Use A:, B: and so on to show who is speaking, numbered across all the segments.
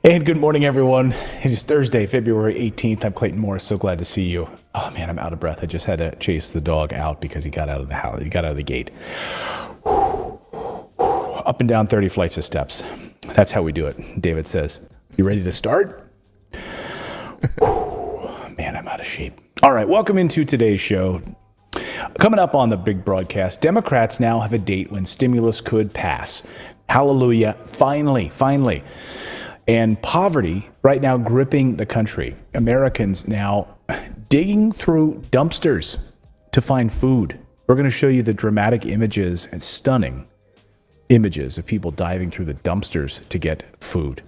A: And good morning, everyone. It is Thursday, February 18th. I'm Clayton Morris. So glad to see you. Oh, man, I'm out of breath. I just had to chase the dog out because he got out of the house. He got out of the gate. Up and down 30 flights of steps. That's how we do it, David says. You ready to start? Man, I'm out of shape. All right, welcome into today's show. Coming up on the big broadcast, Democrats now have a date when stimulus could pass. Hallelujah. Finally. And poverty right now gripping the country. Americans now digging through dumpsters to find food. We're going to show you the dramatic images and stunning images of people diving through the dumpsters to get food.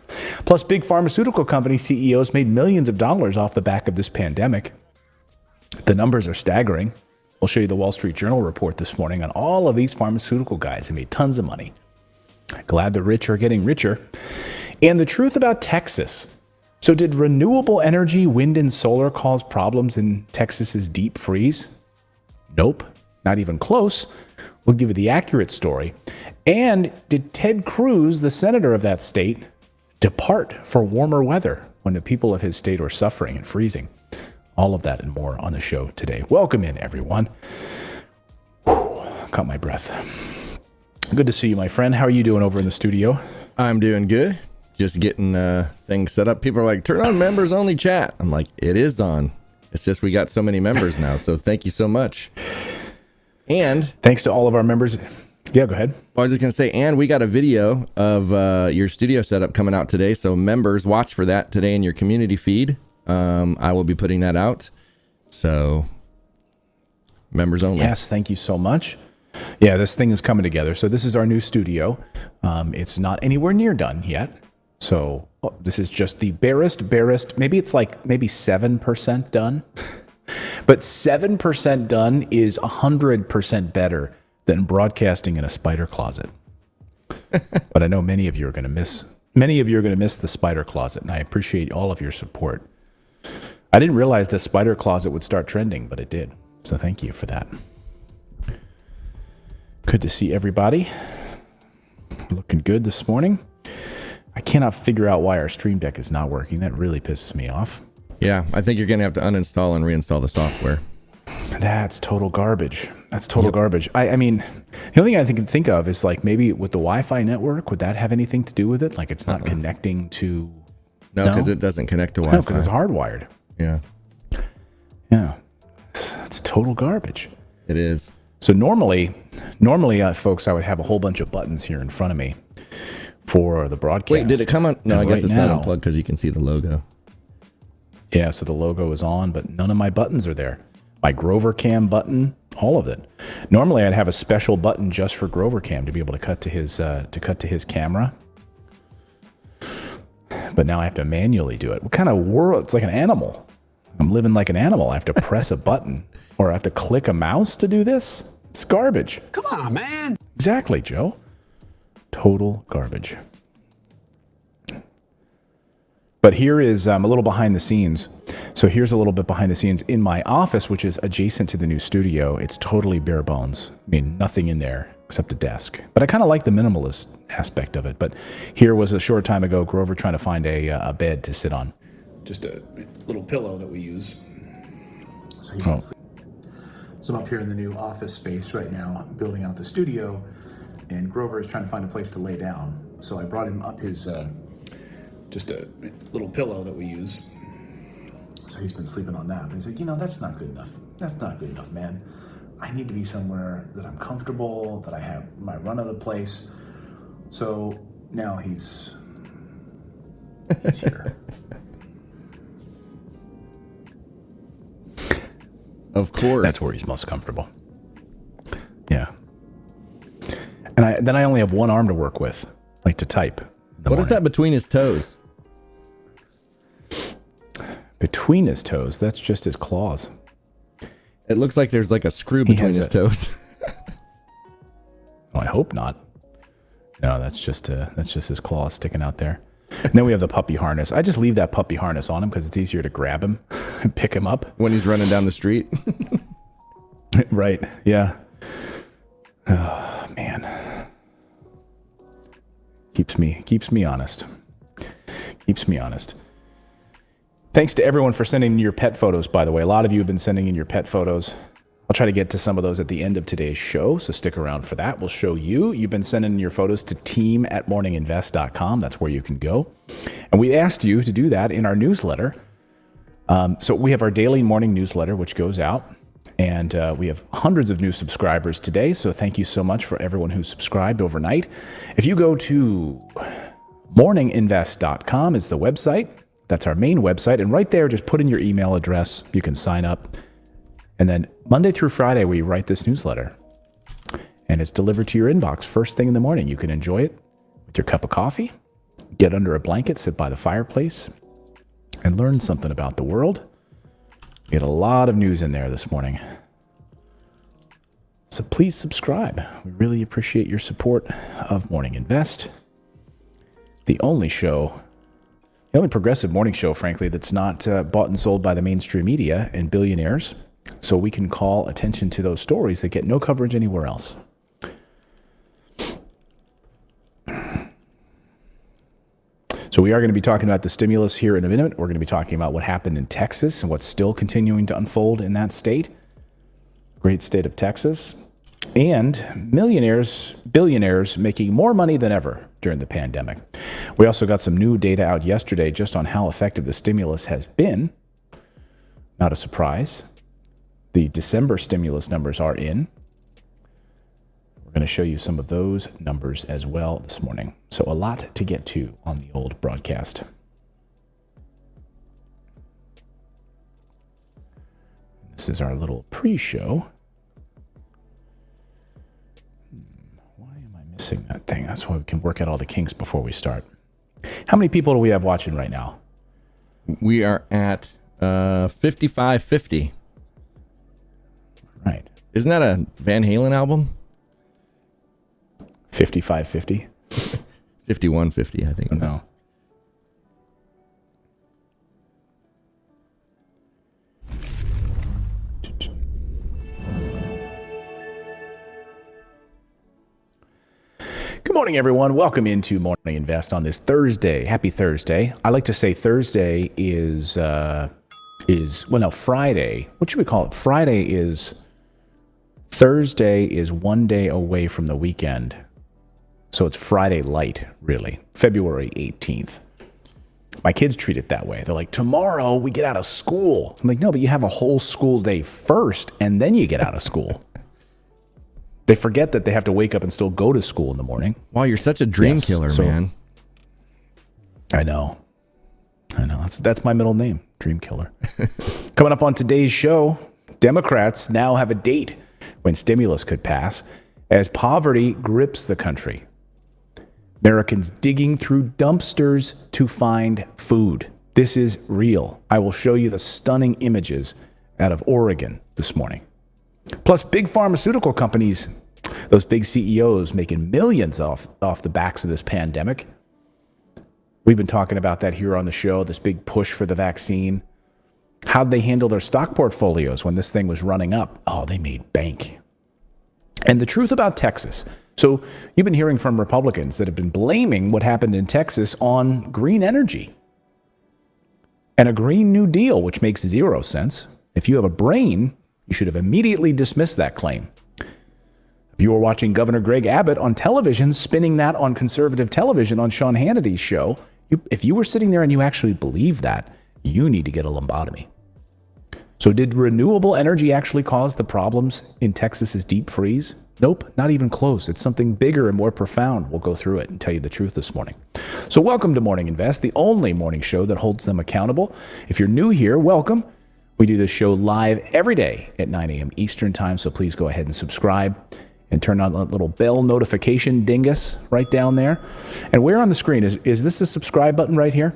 A: Plus, big pharmaceutical company CEOs made millions of dollars off the back of this pandemic. The numbers are staggering. We'll show you the Wall Street Journal report this morning on all of these pharmaceutical guys who made tons of money. Glad the rich are getting richer. And the truth about Texas. So did renewable energy, wind and solar cause problems in Texas's deep freeze? Nope, not even close. We'll give you the accurate story. And did Ted Cruz, the senator of that state, depart for warmer weather when the people of his state were suffering and freezing? All of that and more on the show today. Welcome in, everyone. Caught my breath. Good to see you, my friend. How are you doing over in the studio?
B: I'm doing good. Just getting things set up. People are like, turn on members only chat. I'm like, it is on. It's just we got so many members now. So thank you so much. And
A: thanks to all of our members. Yeah, go ahead.
B: I was just going to say, and we got a video of your studio setup coming out today. So members, watch for that today in your community feed. I will be putting that out. So members only.
A: Yes, thank you so much. Yeah, this thing is coming together. So this is our new studio. It's not anywhere near done yet. So this is just the barest, maybe 7% done. But 7% done is 100% better than broadcasting in a spider closet. But I know many of you are going to miss the spider closet, and I appreciate all of your support. I didn't realize the spider closet would start trending, but it did. So thank you for that. Good to see everybody. Looking good this morning. I cannot figure out why our Stream Deck is not working. That really pisses me off.
B: Yeah, I think you're going to have to uninstall and reinstall the software.
A: That's total garbage. Garbage. I mean, the only thing I can think of is like maybe with the Wi-Fi network, would that have anything to do with it? Like it's not connecting to...
B: No, because it doesn't connect to Wi-Fi.
A: No, because it's hardwired.
B: Yeah.
A: Yeah. It's total garbage.
B: It is.
A: So normally, folks, I would have a whole bunch of buttons here in front of me for the broadcast.
B: Wait, did it come on? No, I guess it's not
A: now,
B: unplugged because you can see the logo.
A: Yeah, so the logo is on, but none of my buttons are there. My Grover Cam button, all of it. Normally, I'd have a special button just for Grover Cam to be able to cut to his camera. But now I have to manually do it. What kind of world? It's like an animal. I'm living like an animal. I have to press a button or I have to click a mouse to do this. It's garbage.
C: Come on, man.
A: Exactly, Joe. Total garbage. But here is a little behind the scenes. So here's a little bit behind the scenes in my office, which is adjacent to the new studio. It's totally bare bones. I mean, nothing in there except a desk. But I kind of like the minimalist aspect of it. But here was a short time ago, Grover trying to find a bed to sit on. Just a little pillow that we use. So he can sleep. So I'm up here in the new office space right now, building out the studio, and Grover is trying to find a place to lay down. So I brought him up his, just a little pillow that we use. So he's been sleeping on that. But he's like, that's not good enough. That's not good enough, man. I need to be somewhere that I'm comfortable, that I have my run of the place. So now he's here.
B: Of course.
A: That's where he's most comfortable. Yeah. And then I only have one arm to work with, like to type.
B: What is that between his toes?
A: Between his toes? That's just his claws.
B: It looks like there's like a screw between his toes.
A: Oh, I hope not. No, that's just his claws sticking out there. And then we have the puppy harness. I just leave that puppy harness on him because it's easier to grab him and pick him up.
B: When he's running down the street.
A: Right, yeah. Oh, man. Keeps me honest. Keeps me honest. Thanks to everyone for sending in your pet photos, by the way. A lot of you have been sending in your pet photos. I'll try to get to some of those at the end of today's show, so stick around for that. We'll show you. You've been sending in your photos to team@morninginvest.com. That's where you can go. And we asked you to do that in our newsletter. So we have our daily morning newsletter, which goes out. And we have hundreds of new subscribers today. So thank you so much for everyone who subscribed overnight. If you go to morninginvest.com is the website. That's our main website. And right there, just put in your email address. You can sign up. And then Monday through Friday, we write this newsletter. And it's delivered to your inbox first thing in the morning. You can enjoy it with your cup of coffee, get under a blanket, sit by the fireplace, and learn something about the world. We had a lot of news in there this morning. So please subscribe. We really appreciate your support of Morning Invest. The only progressive morning show, frankly, that's not bought and sold by the mainstream media and billionaires. So we can call attention to those stories that get no coverage anywhere else. So we are going to be talking about the stimulus here in a minute. We're going to be talking about what happened in Texas and what's still continuing to unfold in that state. Great state of Texas. And billionaires making more money than ever during the pandemic. We also got some new data out yesterday just on how effective the stimulus has been. Not a surprise. The December stimulus numbers are in. We're going to show you some of those numbers as well this morning. So a lot to get to on the old broadcast. This is our little pre-show. Why am I missing that thing? That's why we can work out all the kinks before we start. How many people do we have watching right now?
B: We are at 5550.
A: Right.
B: Isn't that a Van Halen album?
A: 5550?
B: 5150, I think.
A: No. Good morning, everyone. Welcome into Morning Invest on this Thursday. Happy Thursday. I like to say Thursday Friday. What should we call it? Thursday is one day away from the weekend. So it's Friday light, really. February 18th. My kids treat it that way. They're like, tomorrow we get out of school. I'm like, no, but you have a whole school day first, and then you get out of school. They forget that they have to wake up and still go to school in the morning.
B: Wow, you're such a dream killer, man.
A: I know. That's my middle name, Dream Killer. Coming up on today's show, Democrats now have a date when stimulus could pass as poverty grips the country. Americans digging through dumpsters to find food. This is real. I will show you the stunning images out of Oregon this morning. Plus, big pharmaceutical companies, those big CEOs making millions off the backs of this pandemic. We've been talking about that here on the show, this big push for the vaccine. How'd they handle their stock portfolios when this thing was running up? Oh, they made bank. And the truth about Texas. So you've been hearing from Republicans that have been blaming what happened in Texas on green energy and a Green New Deal, which makes zero sense. If you have a brain, you should have immediately dismissed that claim. If you were watching Governor Greg Abbott on television, spinning that on conservative television on Sean Hannity's show, if you were sitting there and you actually believe that, you need to get a lobotomy. So did renewable energy actually cause the problems in Texas's deep freeze? Nope, not even close. It's something bigger and more profound. We'll go through it and tell you the truth this morning. So welcome to Morning Invest, the only morning show that holds them accountable. If you're new here, welcome. We do this show live every day at 9 a.m. Eastern time, so please go ahead and subscribe and turn on that little bell notification dingus right down there. And where on the screen? Is this the subscribe button right here?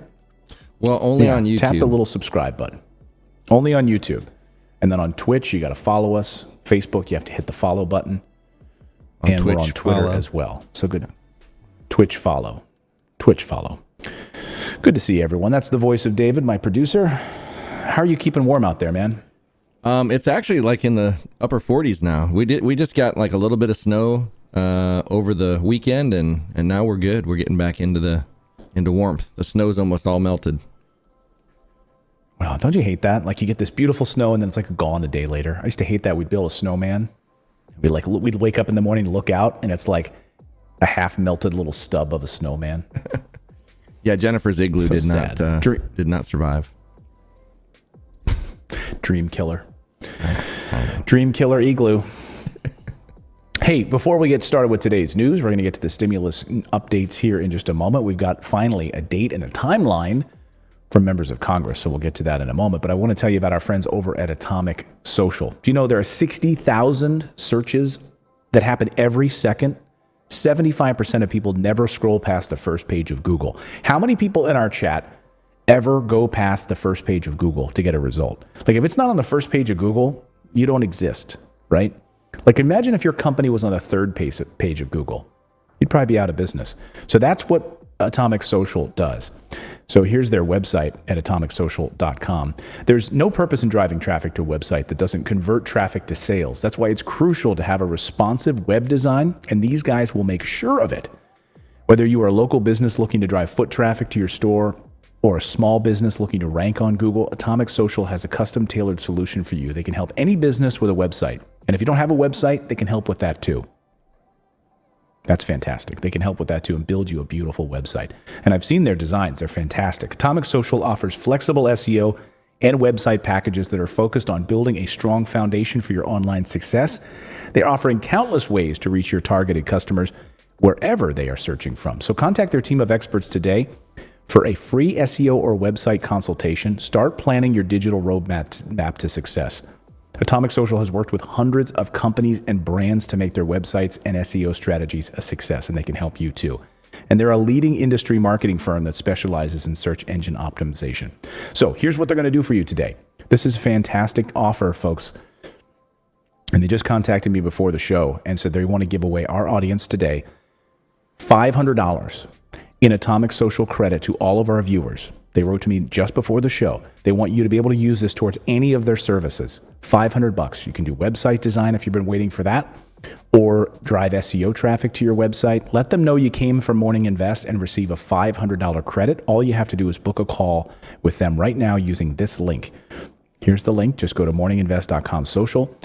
B: Well, only on YouTube.
A: Tap the little subscribe button. Only on YouTube. And then on Twitch, you got to follow us. Facebook, you have to hit the follow button. And Twitch, we're on Twitter as well. So good. Twitch follow. Good to see everyone. That's the voice of David, my producer. How are you keeping warm out there, man?
B: It's actually like in the upper 40s now. We just got like a little bit of snow over the weekend, and now we're good. We're getting back into the into warmth. The snow's almost all melted.
A: Wow, don't you hate that? Like you get this beautiful snow and then it's like gone a day later. I used to hate that. We'd build a snowman. We'd wake up in the morning, look out, and it's like a half melted little stub of a snowman.
B: Yeah, Jennifer's igloo
A: So
B: did
A: sad.
B: did not survive.
A: Dream killer. Dream killer igloo. Hey, before we get started with today's news, we're going to get to the stimulus updates here in just a moment. We've got finally a date and a timeline from members of Congress, so we'll get to that in a moment. But I want to tell you about our friends over at Atomic Social. Do you know there are 60,000 searches that happen every second? 75% of people never scroll past the first page of Google. How many people in our chat ever go past the first page of Google to get a result? Like if it's not on the first page of Google, you don't exist, right? Like imagine if your company was on the third page of Google. You'd probably be out of business. So that's what Atomic Social does. So here's their website at atomicsocial.com. There's no purpose in driving traffic to a website that doesn't convert traffic to sales. That's why it's crucial to have a responsive web design, and these guys will make sure of it. Whether you are a local business looking to drive foot traffic to your store or a small business looking to rank on Google, Atomic Social has a custom-tailored solution for you. They can help any business with a website. And if you don't have a website, they can help with that too. That's fantastic. They can help with that too and build you a beautiful website. And I've seen their designs. They're fantastic. Atomic Social offers flexible SEO and website packages that are focused on building a strong foundation for your online success. They're offering countless ways to reach your targeted customers wherever they are searching from. So contact their team of experts today for a free SEO or website consultation. Start planning your digital roadmap to success. Atomic Social has worked with hundreds of companies and brands to make their websites and SEO strategies a success, and they can help you too. And they're a leading industry marketing firm that specializes in search engine optimization. So here's what they're going to do for you today. This is a fantastic offer, folks. And they just contacted me before the show and said they want to give away our audience today $500 in Atomic Social credit to all of our viewers. They wrote to me just before the show. They want you to be able to use this towards any of their services. $500. You can do website design if you've been waiting for that, or drive SEO traffic to your website. Let them know you came from Morning Invest and receive a $500 credit. All you have to do is book a call with them right now using this link. Here's the link. Just go to morninginvest.com/social.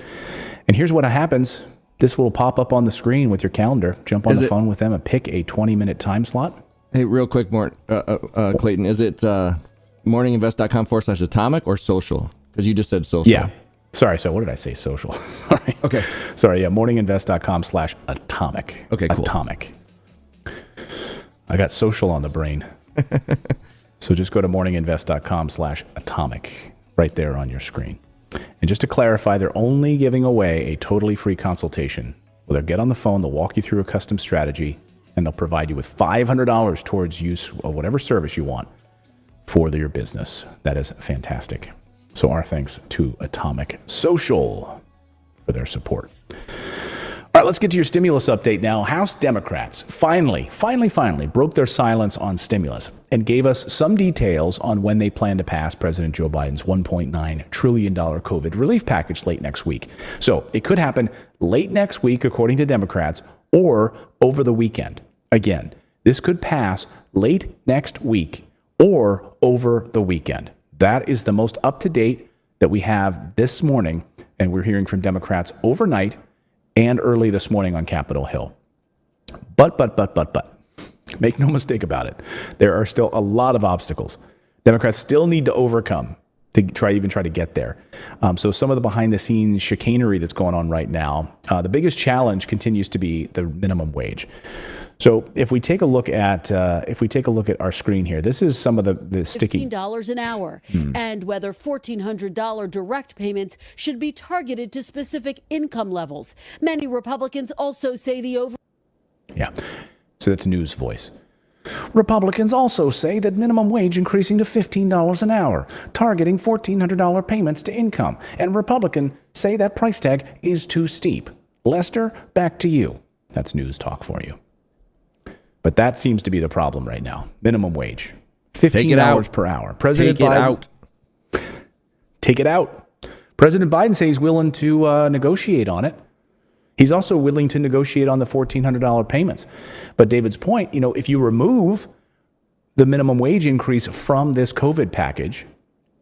A: And here's what happens. This will pop up on the screen with your calendar. Jump on the phone with them and pick a 20-minute time slot.
B: Hey, real quick, Clayton, is it morninginvest.com/atomic or social? Because you just said social.
A: Yeah. Sorry. So what did I say? Social. Sorry.
B: Okay.
A: Sorry. Yeah. morninginvest.com/atomic.
B: Okay, cool.
A: Atomic. I got social on the brain. So just go to morninginvest.com/atomic right there on your screen. And just to clarify, they're only giving away a totally free consultation. Well, they'll get on the phone, they'll walk you through a custom strategy, and they'll provide you with $500 towards use of whatever service you want for your business. That is fantastic. So our thanks to Atomic Social for their support. All right, let's get to your stimulus update now. House Democrats finally broke their silence on stimulus and gave us some details on when they plan to pass President Joe Biden's $1.9 trillion COVID relief package late next week. So it could happen late next week, according to Democrats, or over the weekend. Again, this could pass late next week or over the weekend. That is the most up-to-date that we have this morning, and we're hearing from Democrats overnight and early this morning on Capitol Hill. But, make no mistake about it, there are still a lot of obstacles Democrats still need to overcome to try to get there. So some of the behind-the-scenes chicanery that's going on right now, the biggest challenge continues to be the minimum wage. So if we take a look at our screen here, this is some of the sticky
C: $15 an hour, and whether $1,400 direct payments should be targeted to specific income levels. Many Republicans also say
A: Yeah, so that's News Voice. Republicans also say that minimum wage increasing to $15 an hour, targeting $1,400 payments to income. And Republicans say that price tag is too steep. Lester, back to you. That's news talk for you. But that seems to be the problem right now. Minimum wage, $15 per hour. President Biden, take it out. President Biden says he's willing to negotiate on it. He's also willing to negotiate on the $1,400 payments. But David's point, if you remove the minimum wage increase from this COVID package,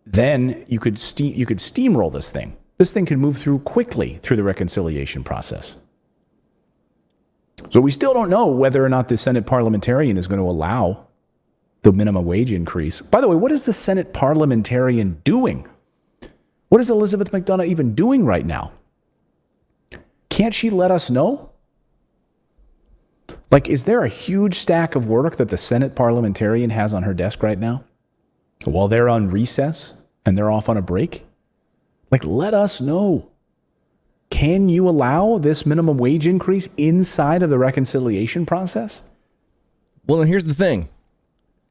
A: then you could steamroll this thing. This thing could move through quickly through the reconciliation process. So we still don't know whether or not the Senate parliamentarian is going to allow the minimum wage increase. By the way, what is the Senate parliamentarian doing? What is Elizabeth McDonough even doing right now? Can't she let us know? Like, is there a huge stack of work that the Senate parliamentarian has on her desk right now while they're on recess and they're off on a break? Like, let us know. Can you allow this minimum wage increase inside of the reconciliation process?
B: Well, and here's the thing.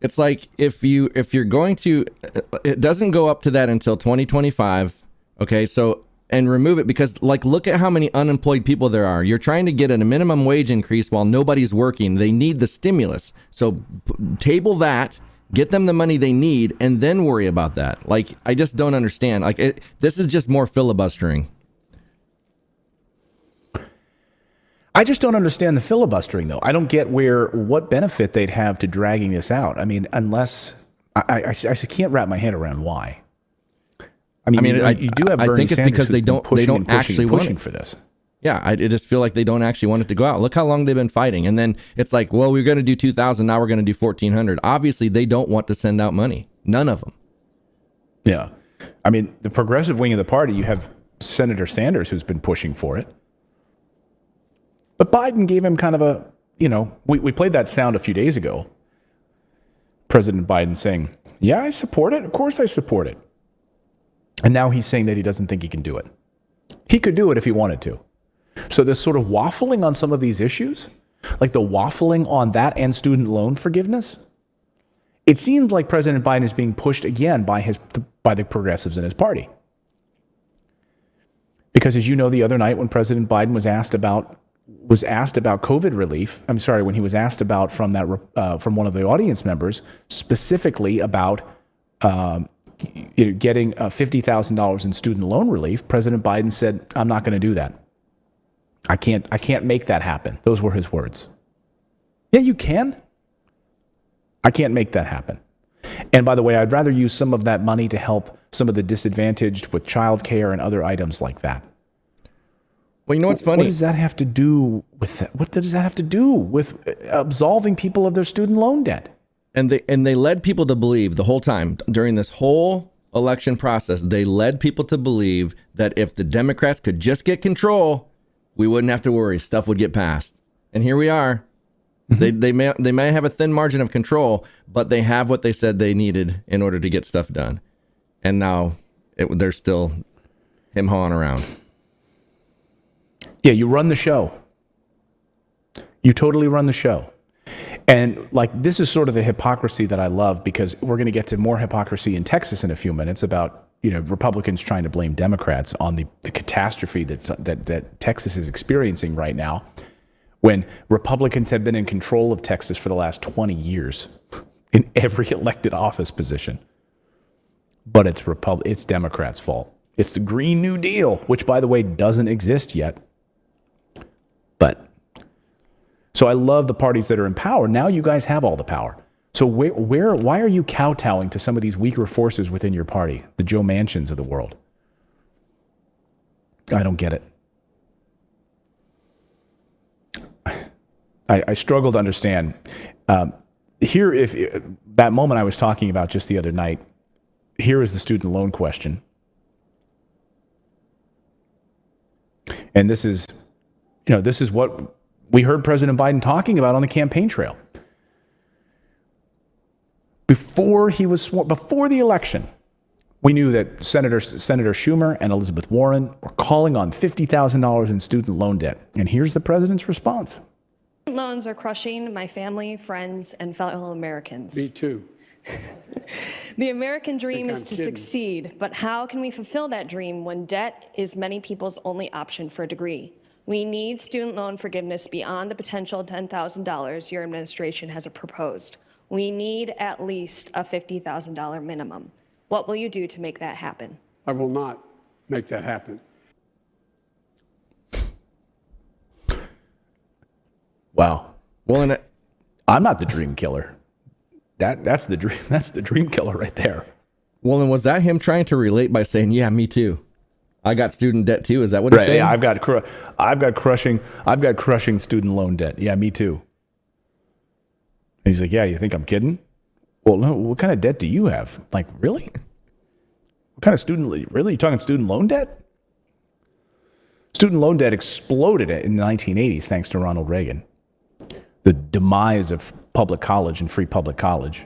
B: It's like if you're going to, it doesn't go up to that until 2025. Okay, so and remove it because like look at how many unemployed people there are. You're trying to get a minimum wage increase while nobody's working. They need the stimulus. So table that, get them the money they need, and then worry about that. Like I just don't understand. Like this is just more filibustering.
A: I just don't understand the filibustering, though. I don't get what benefit they'd have to dragging this out. I mean, unless I can't wrap my head around why. I mean, you do have Bernie
B: I think it's
A: Sanders
B: because they don't actually want
A: pushing
B: it
A: for this.
B: Yeah, I just feel like they don't actually want it to go out. Look how long they've been fighting, and then it's like, well, we're going to do 2,000, now we're going to do 1,400. Obviously, they don't want to send out money. None of them. Yeah,
A: I mean, the progressive wing of the party, you have Senator Sanders who's been pushing for it. But Biden gave him kind of a, we played that sound a few days ago. President Biden saying, yeah, I support it. Of course I support it. And now he's saying that he doesn't think he can do it. He could do it if he wanted to. So this sort of waffling on some of these issues, like the waffling on that and student loan forgiveness, it seems like President Biden is being pushed again by the progressives in his party. Because as you know, the other night when President Biden was asked about COVID relief. I'm sorry, when he was asked about from one of the audience members specifically about getting $50,000 in student loan relief, President Biden said, "I'm not going to do that. I can't make that happen." Those were his words. Yeah, you can. I can't make that happen. And by the way, I'd rather use some of that money to help some of the disadvantaged with childcare and other items like that.
B: Well, you know what's funny?
A: What does that have to do with that? What does that have to do with absolving people of their student loan debt?
B: And they led people to believe the whole time during this whole election process, they led people to believe that if the Democrats could just get control, we wouldn't have to worry. Stuff would get passed. And here we are. Mm-hmm. They may have a thin margin of control, but they have what they said they needed in order to get stuff done. And now they're still him-hawing around.
A: Yeah, you run the show. You totally run the show. And like this is sort of the hypocrisy that I love, because we're going to get to more hypocrisy in Texas in a few minutes about, Republicans trying to blame Democrats on the catastrophe that Texas is experiencing right now, when Republicans have been in control of Texas for the last 20 years in every elected office position. But it's Democrats' fault. It's the Green New Deal, which, by the way, doesn't exist yet. So I love the parties that are in power. Now you guys have all the power. So why are you kowtowing to some of these weaker forces within your party, the Joe Manchins of the world? I don't get it. I struggle to understand. If that moment I was talking about just the other night, here is the student loan question. And this is what we heard President Biden talking about on the campaign trail. Before the election, we knew that Senator Schumer and Elizabeth Warren were calling on $50,000 in student loan debt. And here's the president's response.
D: Loans are crushing my family, friends, and fellow Americans.
E: Me too.
D: The American dream is to
E: kidding.
D: succeed, but how can we fulfill that dream when debt is many people's only option for a degree? We need student loan forgiveness beyond the potential $10,000 your administration has proposed. We need at least a $50,000 minimum. What will you do to make that happen?
E: I will not make that happen.
A: Wow.
B: Well, and
A: I'm not the dream killer. that's the dream. That's the dream killer right there.
B: Well, and was that him trying to relate by saying, "Yeah, me too. I got student debt too"? Is that what he's saying?
A: Yeah, I've got crushing student loan debt. Yeah, me too. And he's like, yeah, you think I'm kidding? Well, no. What kind of debt do you have? Like, really? What kind of really? You talking student loan debt? Student loan debt exploded in the 1980s thanks to Ronald Reagan. The demise of public college and free public college.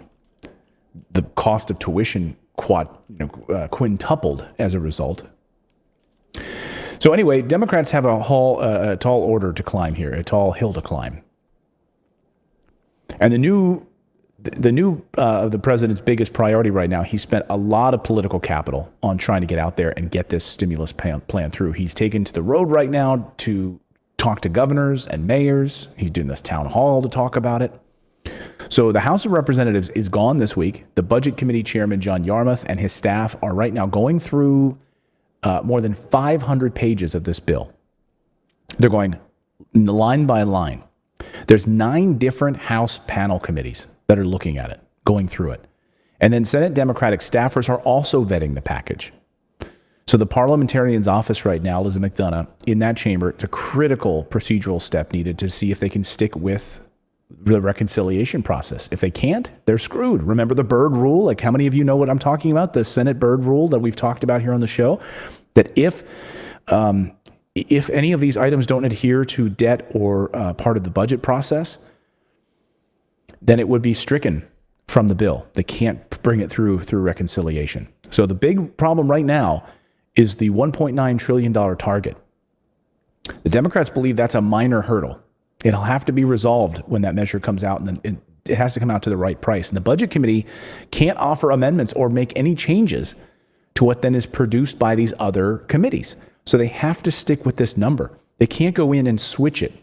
A: The cost of tuition quintupled as a result. So anyway, Democrats have a tall order to climb here, a tall hill to climb. And the president's biggest priority right now, he spent a lot of political capital on trying to get out there and get this stimulus plan through. He's taken to the road right now to talk to governors and mayors. He's doing this town hall to talk about it. So the House of Representatives is gone this week. The Budget Committee Chairman, John Yarmuth, and his staff are right now going through more than 500 pages of this bill. They're going line by line. There's 9 different House panel committees that are looking at it, going through it. And then Senate Democratic staffers are also vetting the package. So the parliamentarian's office right now, Liz McDonough, in that chamber, it's a critical procedural step needed to see if they can stick with the reconciliation process. If they can't, they're screwed. Remember the Byrd rule? Like, how many of you know what I'm talking about? The Senate Byrd rule that we've talked about here on the show, that if any of these items don't adhere to debt or part of the budget process, then it would be stricken from the bill. They can't bring it through reconciliation. So the big problem right now is the $1.9 trillion target. The Democrats believe that's a minor hurdle. It'll have to be resolved when that measure comes out, and then it has to come out to the right price. And the Budget Committee can't offer amendments or make any changes to what then is produced by these other committees. So they have to stick with this number. They can't go in and switch it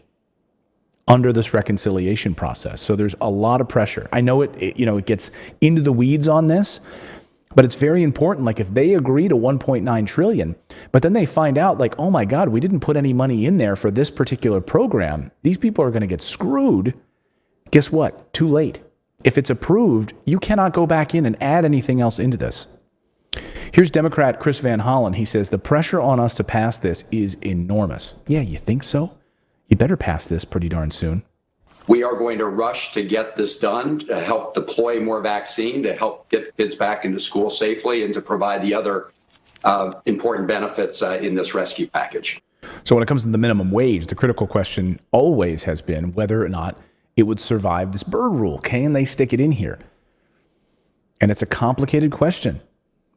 A: under this reconciliation process. So there's a lot of pressure. I know it gets into the weeds on this, but it's very important. Like, if they agree to 1.9 trillion, but then they find out, like, oh my God, we didn't put any money in there for this particular program, these people are going to get screwed. Guess what? Too late. If it's approved, you cannot go back in and add anything else into this. Here's Democrat Chris Van Hollen. He says, the pressure on us to pass this is enormous. Yeah, you think so? You better pass this pretty darn soon.
F: We are going to rush to get this done, to help deploy more vaccine, to help get kids back into school safely, and to provide the other important benefits in this rescue package.
A: So when it comes to the minimum wage, the critical question always has been whether or not it would survive this Byrd rule. Can they stick it in here? And it's a complicated question.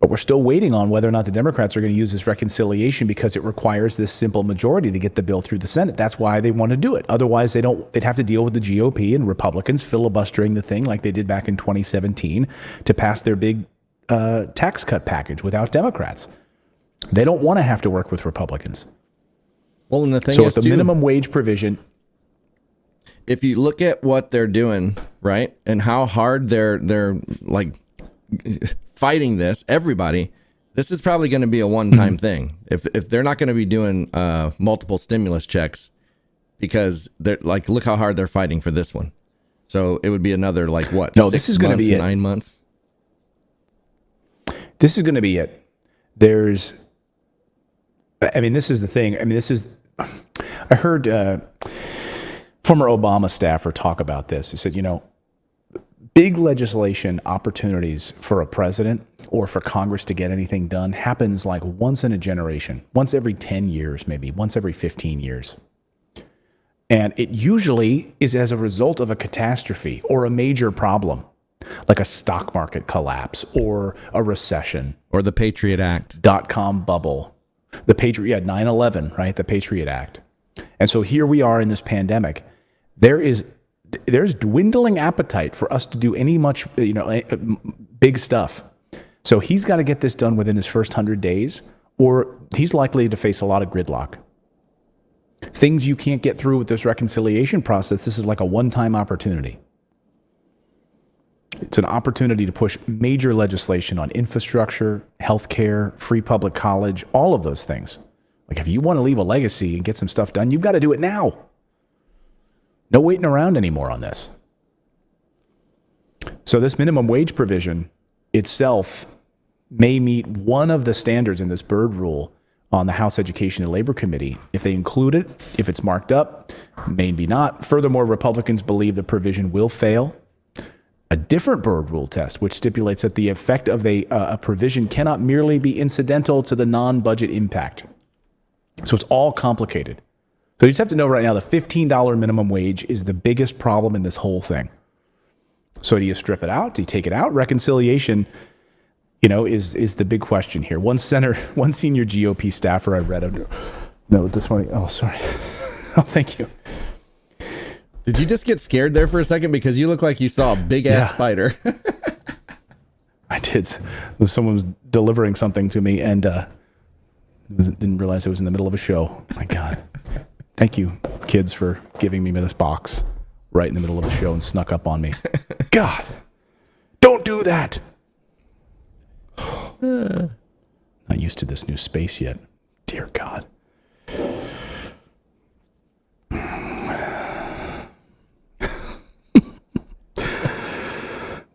A: But we're still waiting on whether or not the Democrats are going to use this reconciliation, because it requires this simple majority to get the bill through the Senate. That's why they want to do it. Otherwise, they'd have to deal with the GOP and Republicans filibustering the thing like they did back in 2017 to pass their big tax cut package without Democrats. They don't want to have to work with Republicans.
B: Well, and the thing
A: so
B: is,
A: with the minimum wage provision,
B: if you look at what they're doing, right, and how hard they're like fighting this, this is probably going to be a one-time thing. If they're not going to be doing multiple stimulus checks, because they're like, look how hard they're fighting for this one. So it would be another, like, what?
A: No, this is going to be
B: 9 months.
A: This is going to be it. This is the thing. I heard former Obama staffer talk about this. He said, big legislation opportunities for a president or for Congress to get anything done happens like once in a generation, once every 10 years, maybe once every 15 years. And it usually is as a result of a catastrophe or a major problem, like a stock market collapse or a recession.
B: Or the Patriot Act.
A: .com bubble. The Patriot, 9/11, right? The Patriot Act. And so here we are in this pandemic. There's dwindling appetite for us to do any much, big stuff. So he's got to get this done within his first 100 days, or he's likely to face a lot of gridlock. Things you can't get through with this reconciliation process, this is like a one-time opportunity. It's an opportunity to push major legislation on infrastructure, healthcare, free public college, all of those things. Like, if you want to leave a legacy and get some stuff done, you've got to do it now. No waiting around anymore on this. So this minimum wage provision itself may meet one of the standards in this Byrd rule on the House Education and Labor Committee. If they include it, if it's marked up, maybe not. Furthermore, Republicans believe the provision will fail. A different Byrd rule test, which stipulates that the effect of a provision cannot merely be incidental to the non-budget impact. So it's all complicated. So you just have to know right now the $15 minimum wage is the biggest problem in this whole thing. So do you strip it out? Do you take it out? Reconciliation, is the big question here. One senior GOP staffer I read a note this morning. Oh, sorry. Oh, thank you.
B: Did you just get scared there for a second? Because you look like you saw a big ass spider.
A: I did. Someone was delivering something to me and didn't realize it was in the middle of a show. My God. Thank you, kids, for giving me this box right in the middle of the show and snuck up on me. God, don't do that. Not used to this new space yet. Dear God.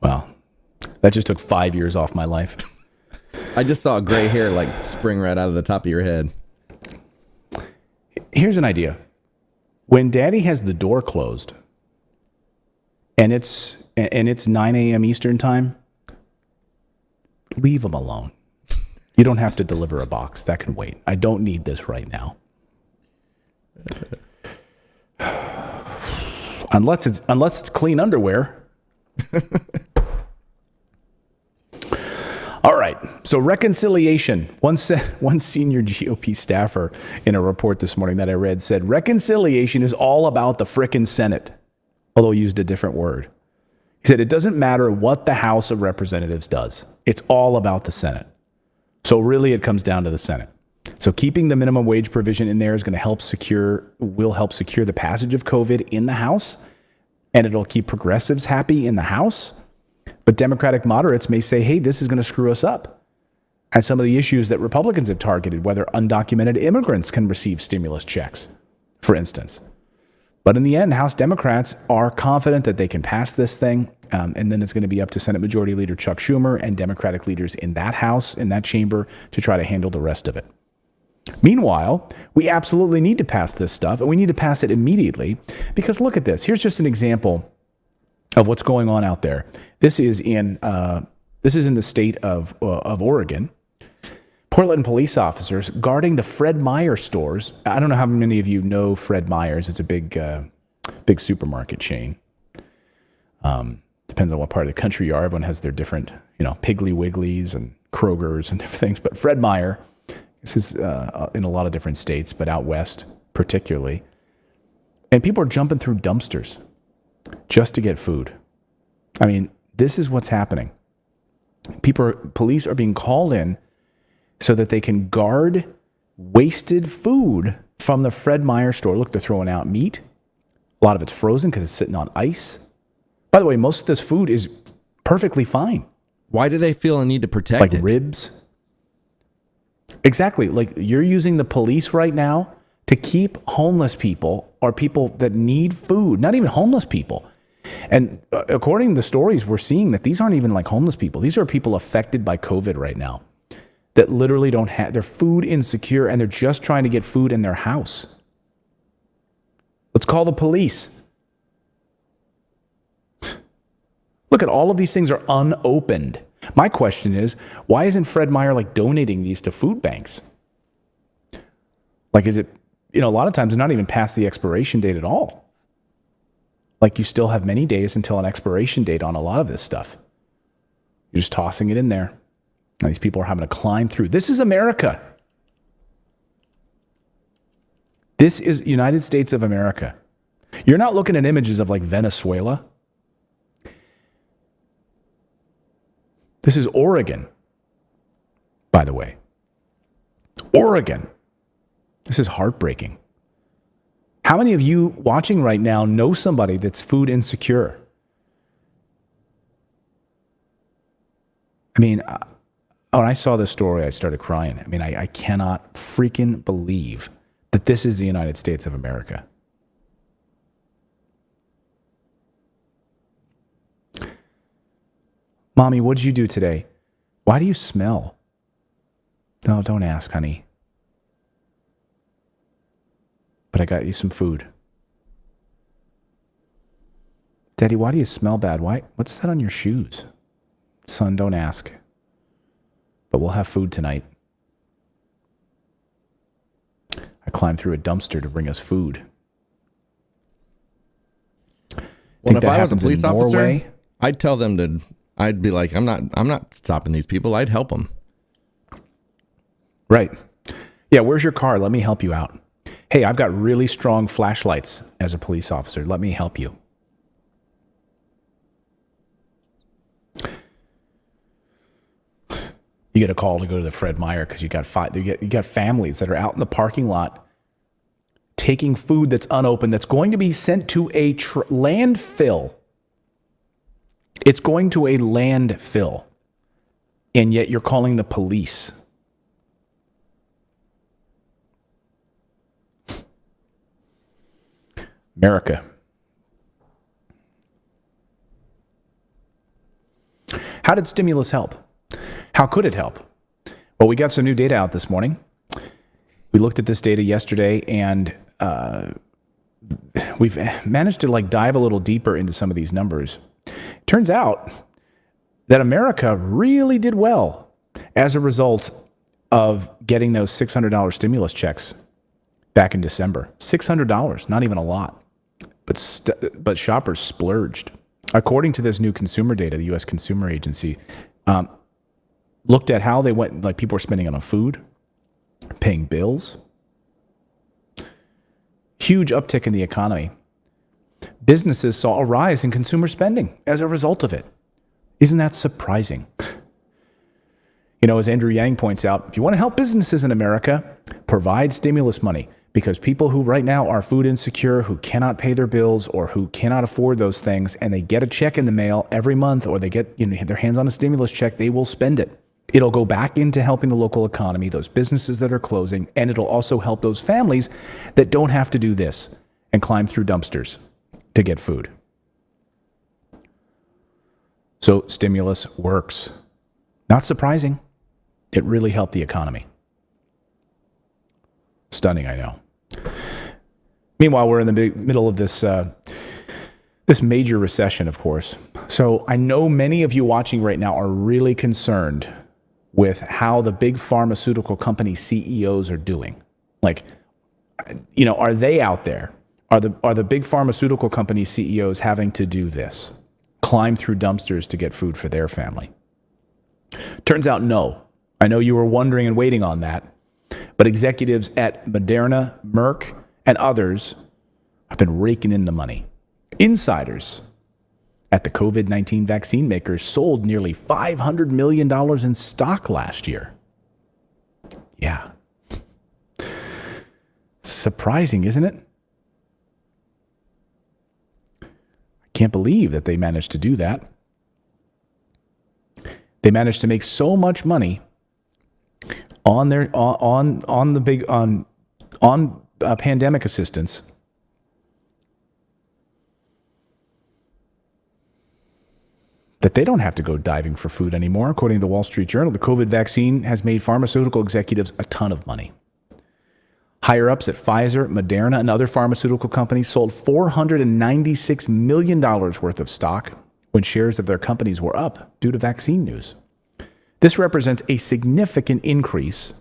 A: Wow. That just took 5 years off my life.
B: I just saw gray hair like spring right out of the top of your head.
A: Here's an idea. When Daddy has the door closed and it's 9 a.m. Eastern time, leave him alone. You don't have to deliver a box. That can wait. I don't need this right now. Unless it's clean underwear. All right. So reconciliation. One senior GOP staffer in a report this morning that I read said reconciliation is all about the frickin' Senate, although he used a different word. He said it doesn't matter what the House of Representatives does. It's all about the Senate. So really it comes down to the Senate. So keeping the minimum wage provision in there is going to will help secure the passage of COVID in the House, and it'll keep progressives happy in the House. But Democratic moderates may say, hey, this is going to screw us up. And some of the issues that Republicans have targeted, whether undocumented immigrants can receive stimulus checks, for instance. But in the end, House Democrats are confident that they can pass this thing. And then it's going to be up to Senate Majority Leader Chuck Schumer and Democratic leaders in that House, in that chamber, to try to handle the rest of it. Meanwhile, we absolutely need to pass this stuff, and we need to pass it immediately. Because look at this. Here's just an example of what's going on out there. This is in the state of Oregon. Portland police officers guarding the Fred Meyer stores. I don't know how many of you know Fred Meyer's. It's a big supermarket chain. Depends on what part of the country you are. Everyone has their different, Piggly Wigglies and Kroger's and different things. But Fred Meyer, this is in a lot of different states, but out west particularly. And people are jumping through dumpsters just to get food. I mean, this is what's happening. Police are being called in so that they can guard wasted food from the Fred Meyer store. Look, they're throwing out meat. A lot of it's frozen because it's sitting on ice. By the way, most of this food is perfectly fine.
B: Why do they feel a need to protect it?
A: Like ribs. Exactly. Like you're using the police right now to keep homeless people or people that need food, not even homeless people. And according to the stories, we're seeing that these aren't even like homeless people. These are people affected by COVID right now that literally don't have, they're food insecure and they're just trying to get food in their house. Let's call the police. Look at all of these things are unopened. My question is, why isn't Fred Meyer donating these to food banks? Is it, a lot of times they're not even past the expiration date at all. You still have many days until an expiration date on a lot of this stuff. You're just tossing it in there. And these people are having to climb through. This is America. This is United States of America. You're not looking at images of Venezuela. This is Oregon, by the way. Oregon. This is heartbreaking. How many of you watching right now know somebody that's food insecure? I mean, when I saw this story, I started crying. I mean, I cannot freaking believe that this is the United States of America. Mommy, what did you do today? Why do you smell? No, don't ask, honey. But I got you some food. Daddy, why do you smell bad? What's that on your shoes? Son, don't ask. But we'll have food tonight. I climbed through a dumpster to bring us food.
B: Well, if I was a police
A: in
B: officer,
A: Norway?
B: I'd tell them to. I'd be like, I'm not stopping these people. I'd help them.
A: Right. Yeah, where's your car? Let me help you out. Hey, I've got really strong flashlights as a police officer. Let me help you. You get a call to go to the Fred Meyer because you got families that are out in the parking lot taking food that's unopened that's going to be sent to a landfill. It's going to a landfill, and yet you're calling the police. America. How did stimulus help? How could it help? Well, we got some new data out this morning. We looked at this data yesterday, and we've managed to dive a little deeper into some of these numbers. Turns out that America really did well as a result of getting those $600 stimulus checks back in December. $600, not even a lot, but shoppers splurged. According to this new consumer data, the U.S. Consumer Agency looked at how they went, people were spending on food, paying bills. Huge uptick in the economy. Businesses saw a rise in consumer spending as a result of it. Isn't that surprising? As Andrew Yang points out, if you want to help businesses in America, provide stimulus money, because people who right now are food insecure, who cannot pay their bills or who cannot afford those things, and they get a check in the mail every month, or they get their hands on a stimulus check, they will spend it. It'll go back into helping the local economy, those businesses that are closing, and it'll also help those families that don't have to do this and climb through dumpsters to get food. So stimulus works. Not surprising. It really helped the economy. Stunning, I know. Meanwhile, we're in the middle of this major recession, of course. So I know many of you watching right now are really concerned with how the big pharmaceutical company CEOs are doing. Are they out there? Are the big pharmaceutical company CEOs having to do this? Climb through dumpsters to get food for their family? Turns out no. I know you were wondering and waiting on that. But executives at Moderna, Merck, and others have been raking in the money. Insiders at the COVID-19 vaccine makers sold nearly $500 million in stock last year. Yeah. Surprising, isn't it? I can't believe that they managed to do that. They managed to make so much money on their pandemic assistance that they don't have to go diving for food anymore. According to the Wall Street Journal, the COVID vaccine has made pharmaceutical executives a ton of money. Higher ups at Pfizer, Moderna, and other pharmaceutical companies sold $496 million worth of stock when shares of their companies were up due to vaccine news. This represents a significant increase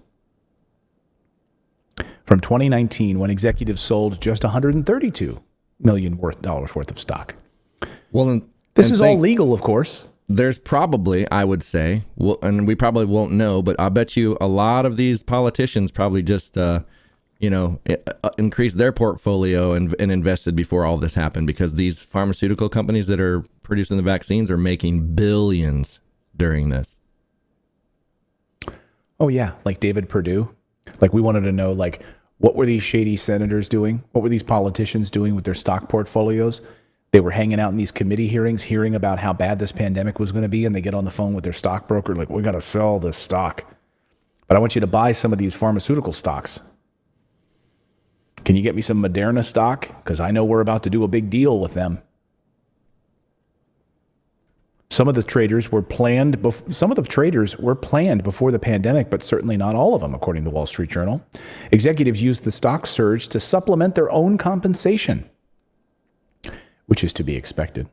A: from 2019, when executives sold just $132 million worth of stock.
B: Well,
A: this is all legal, of course.
B: There's probably, I would say, and we probably won't know, but I bet you a lot of these politicians probably just, increased their portfolio and invested before all this happened, because these pharmaceutical companies that are producing the vaccines are making billions during this.
A: Oh, yeah. Like David Perdue. We wanted to know, what were these shady senators doing? What were these politicians doing with their stock portfolios? They were hanging out in these committee hearings, hearing about how bad this pandemic was going to be, and they get on the phone with their stockbroker, we got to sell this stock. But I want you to buy some of these pharmaceutical stocks. Can you get me some Moderna stock? Because I know we're about to do a big deal with them. Some of the traders were planned. Some of the traders were planned before the pandemic, but certainly not all of them, according to the Wall Street Journal. Executives used the stock surge to supplement their own compensation, which is to be expected.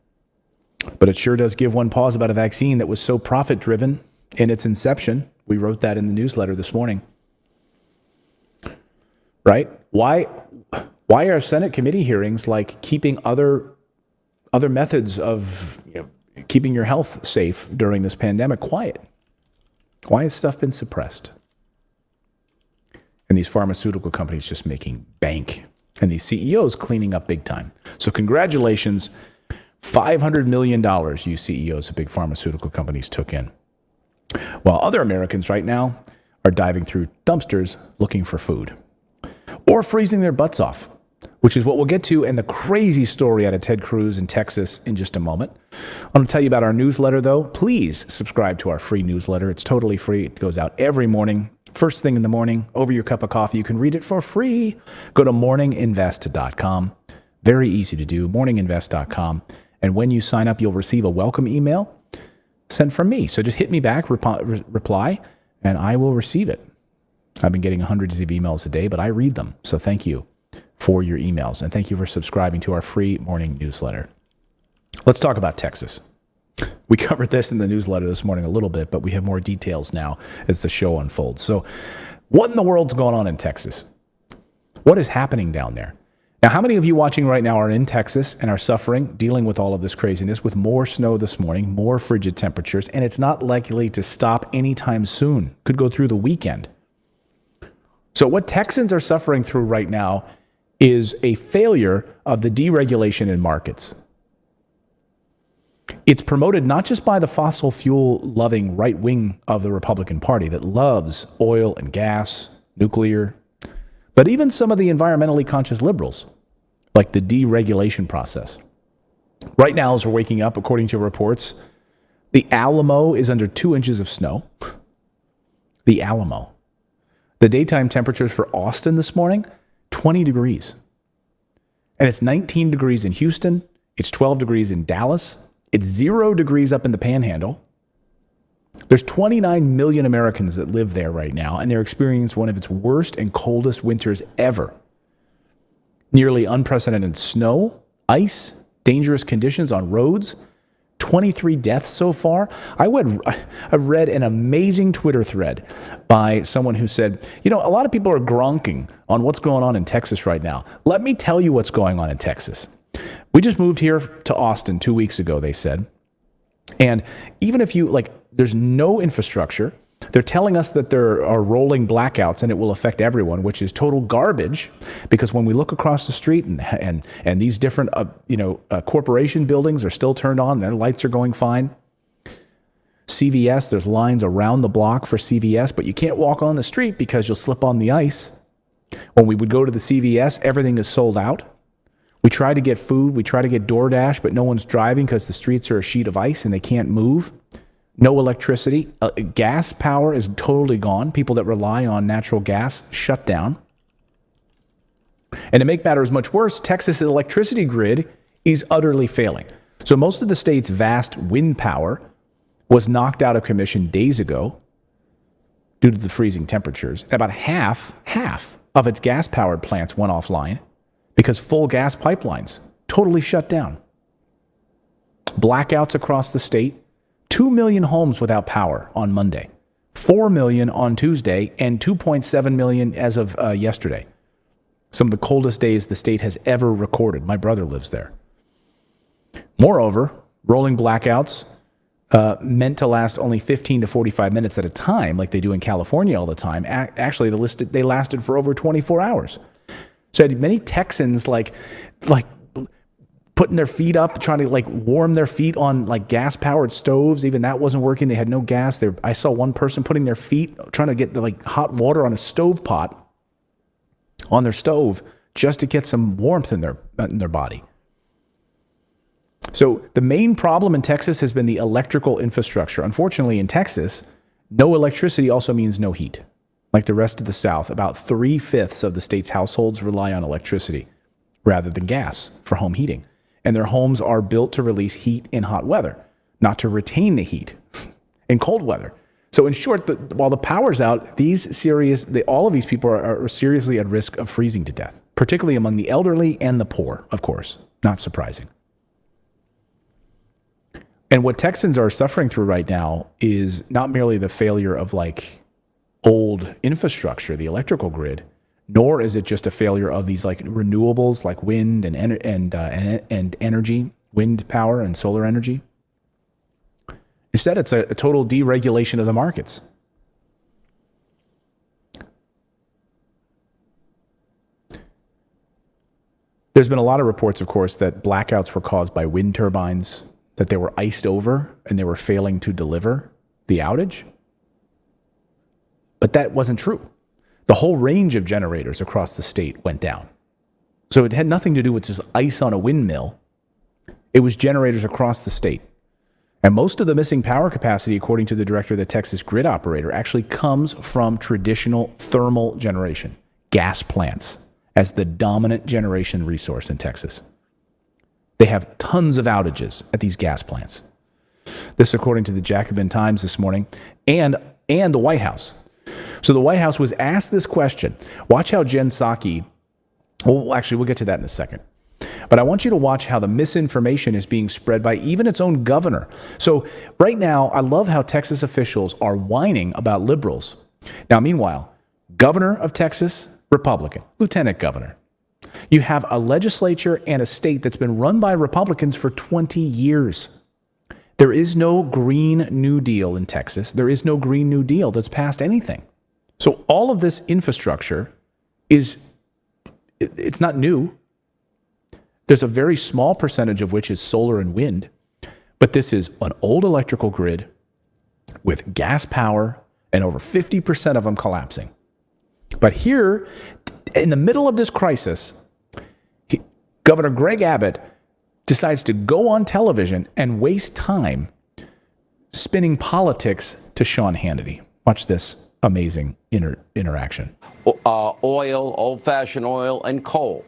A: But it sure does give one pause about a vaccine that was so profit-driven in its inception. We wrote that in the newsletter this morning. Right? Why are Senate committee hearings like keeping other methods of keeping your health safe during this pandemic quiet? Why has stuff been suppressed? And these pharmaceutical companies just making bank, and these CEOs cleaning up big time. So congratulations, $500 million you CEOs of big pharmaceutical companies took in. While other Americans right now are diving through dumpsters looking for food or freezing their butts off, which is what we'll get to, and the crazy story out of Ted Cruz in Texas in just a moment. I'm going to tell you about our newsletter, though. Please subscribe to our free newsletter. It's totally free. It goes out every morning, first thing in the morning, over your cup of coffee. You can read it for free. Go to morninginvest.com. Very easy to do, morninginvest.com. And when you sign up, you'll receive a welcome email sent from me. So just hit me back, reply, and I will receive it. I've been getting hundreds of emails a day, but I read them. So thank you for your emails, and thank you for subscribing to our free morning newsletter. Let's talk about Texas. We covered this in the newsletter this morning a little bit, but we have more details now as the show unfolds. So what in the world's going on in Texas? What is happening down there? Now, how many of you watching right now are in Texas and are suffering, dealing with all of this craziness, with more snow this morning, more frigid temperatures, and it's not likely to stop anytime soon? Could go through the weekend. So what Texans are suffering through right now is a failure of the deregulation in markets. It's promoted not just by the fossil fuel loving right wing of the Republican Party that loves oil and gas, nuclear, but even some of the environmentally conscious liberals, like the deregulation process. Right now, as we're waking up, according to reports, the Alamo is under 2 inches of snow. The Alamo. The daytime temperatures for Austin this morning, 20 degrees. And it's 19 degrees in Houston. It's 12 degrees in Dallas. It's 0 degrees up in the Panhandle. There's 29 million Americans that live there right now, and they're experiencing one of its worst and coldest winters ever. Nearly unprecedented snow, ice, dangerous conditions on roads, 23 deaths so far. I've read an amazing Twitter thread by someone who said, a lot of people are gronking on what's going on in Texas right now. Let me tell you what's going on in Texas. We just moved here to Austin 2 weeks ago, they said. And even if there's no infrastructure, they're telling us that there are rolling blackouts and it will affect everyone, which is total garbage, because when we look across the street and these different corporation buildings are still turned on, their lights are going fine. CVS, there's lines around the block for CVS, but you can't walk on the street because you'll slip on the ice. When we would go to the CVS, everything is sold out. We try to get food, we try to get DoorDash, but no one's driving because the streets are a sheet of ice and they can't move. No electricity. Gas power is totally gone. People that rely on natural gas shut down. And to make matters much worse, Texas' electricity grid is utterly failing. So most of the state's vast wind power was knocked out of commission days ago due to the freezing temperatures. About half of its gas-powered plants went offline because full gas pipelines totally shut down. Blackouts across the state. 2 million homes without power on Monday, 4 million on Tuesday, and 2.7 million as of yesterday. Some of the coldest days the state has ever recorded. My brother lives there. Moreover, rolling blackouts meant to last only 15 to 45 minutes at a time, like they do in California all the time. Actually, they lasted for over 24 hours. So many Texans like putting their feet up, trying to warm their feet on gas-powered stoves. Even that wasn't working. They had no gas. I saw one person putting their feet, trying to get the hot water on a stove pot on their stove just to get some warmth in their body. So the main problem in Texas has been the electrical infrastructure. Unfortunately, in Texas, no electricity also means no heat. Like the rest of the South, about 3/5 of the state's households rely on electricity rather than gas for home heating. And their homes are built to release heat in hot weather. not to retain the heat in cold weather. So in short, while the power's out, all of these people are seriously at risk of freezing to death, particularly among the elderly and the poor, of course. Not surprising. And what Texans are suffering through right now is not merely the failure of like old infrastructure, the electrical grid, nor is it just a failure of these like renewables like wind and energy, wind power and solar energy. Instead, it's a total deregulation of the markets. There's been a lot of reports, of course, that blackouts were caused by wind turbines, that they were iced over and they were failing to deliver the outage. But that wasn't true. The whole range of generators across the state went down. So it had nothing to do with just ice on a windmill. It was generators across the state. And most of the missing power capacity, according to the director of the Texas grid operator, actually comes from traditional thermal generation, gas plants, as the dominant generation resource in Texas. They have tons of outages at these gas plants. This, according to the Jacobin Times this morning, and the White House. So the White House was asked this question. Watch how Jen Psaki, well, actually, we'll get to that in a second. But I want you to watch how the misinformation is being spread by even its own governor. So right now, I love how Texas officials are whining about liberals. Now, meanwhile, governor of Texas, Republican, lieutenant governor. You have a legislature and a state that's been run by Republicans for 20 years. There is no Green New Deal in Texas. There is no Green New Deal that's passed anything. So all of this infrastructure it's not new. There's a very small percentage of which is solar and wind, but this is an old electrical grid with gas power and over 50% of them collapsing. But here, in the middle of this crisis, Governor Greg Abbott decides to go on television and waste time spinning politics to Sean Hannity. Watch this amazing interaction.
G: Oil, old-fashioned oil, and coal.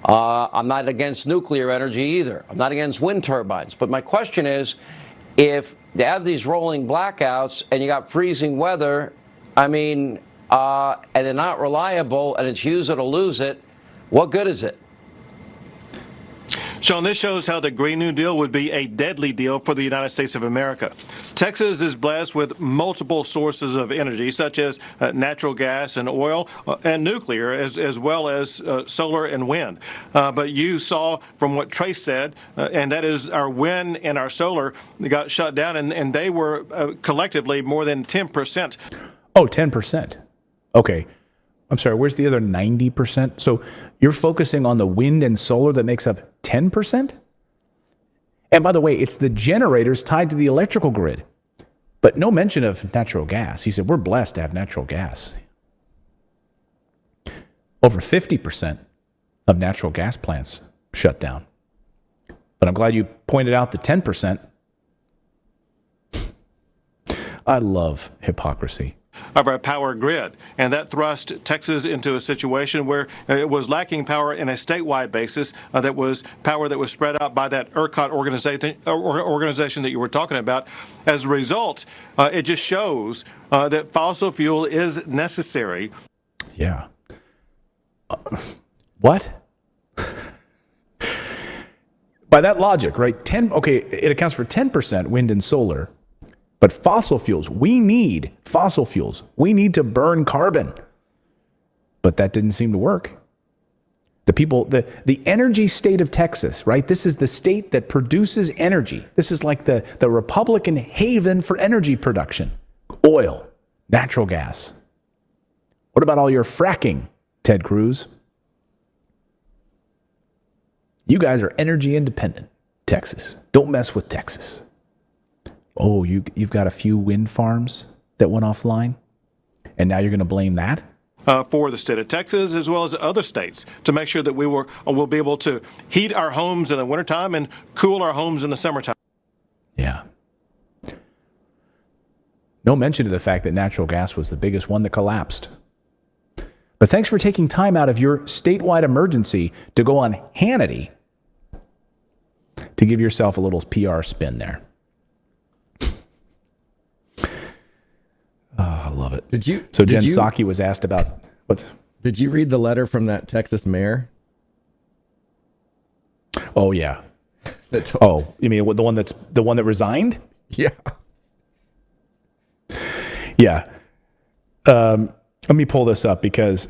G: I'm not against nuclear energy either. I'm not against wind turbines. But my question is, if they have these rolling blackouts and you got freezing weather, and they're not reliable and it's use it or lose it, what good is it?
H: Sean, this shows how the Green New Deal would be a deadly deal for the United States of America. Texas is blessed with multiple sources of energy, such as natural gas and oil and nuclear, as well as solar and wind. But you saw from what Trace said, and that is our wind and our solar got shut down, and they were collectively more than 10%.
A: Oh, 10%. Okay. I'm sorry, where's the other 90%? So you're focusing on the wind and solar that makes up 10%? And by the way, it's the generators tied to the electrical grid, but no mention of natural gas. He said, we're blessed to have natural gas. Over 50% of natural gas plants shut down. But I'm glad you pointed out the 10%. I love hypocrisy.
H: Of our power grid, and that thrust Texas into a situation where it was lacking power in a statewide basis. That was power that was spread out by that ERCOT organization that you were talking about. As a result, it just shows that fossil fuel is necessary.
A: Yeah. What? By that logic, right? It accounts for 10% wind and solar. But fossil fuels, we need fossil fuels. We need to burn carbon. But that didn't seem to work. The energy state of Texas, right? This is the state that produces energy. This is like the Republican haven for energy production. Oil, natural gas. What about all your fracking, Ted Cruz? You guys are energy independent, Texas. Don't mess with Texas. Oh, you've got a few wind farms that went offline, and now you're going to blame that?
H: For the state of Texas, as well as other states, to make sure that we'll be able to heat our homes in the wintertime and cool our homes in the summertime.
A: Yeah. No mention of the fact that natural gas was the biggest one that collapsed. But thanks for taking time out of your statewide emergency to go on Hannity to give yourself a little PR spin there. love it.
B: Did you?
A: So Jen Psaki was asked about what's.
B: Did you read the letter from that Texas mayor?
A: Oh yeah. Oh, you mean the one that resigned?
B: Yeah.
A: Yeah. Let me pull this up because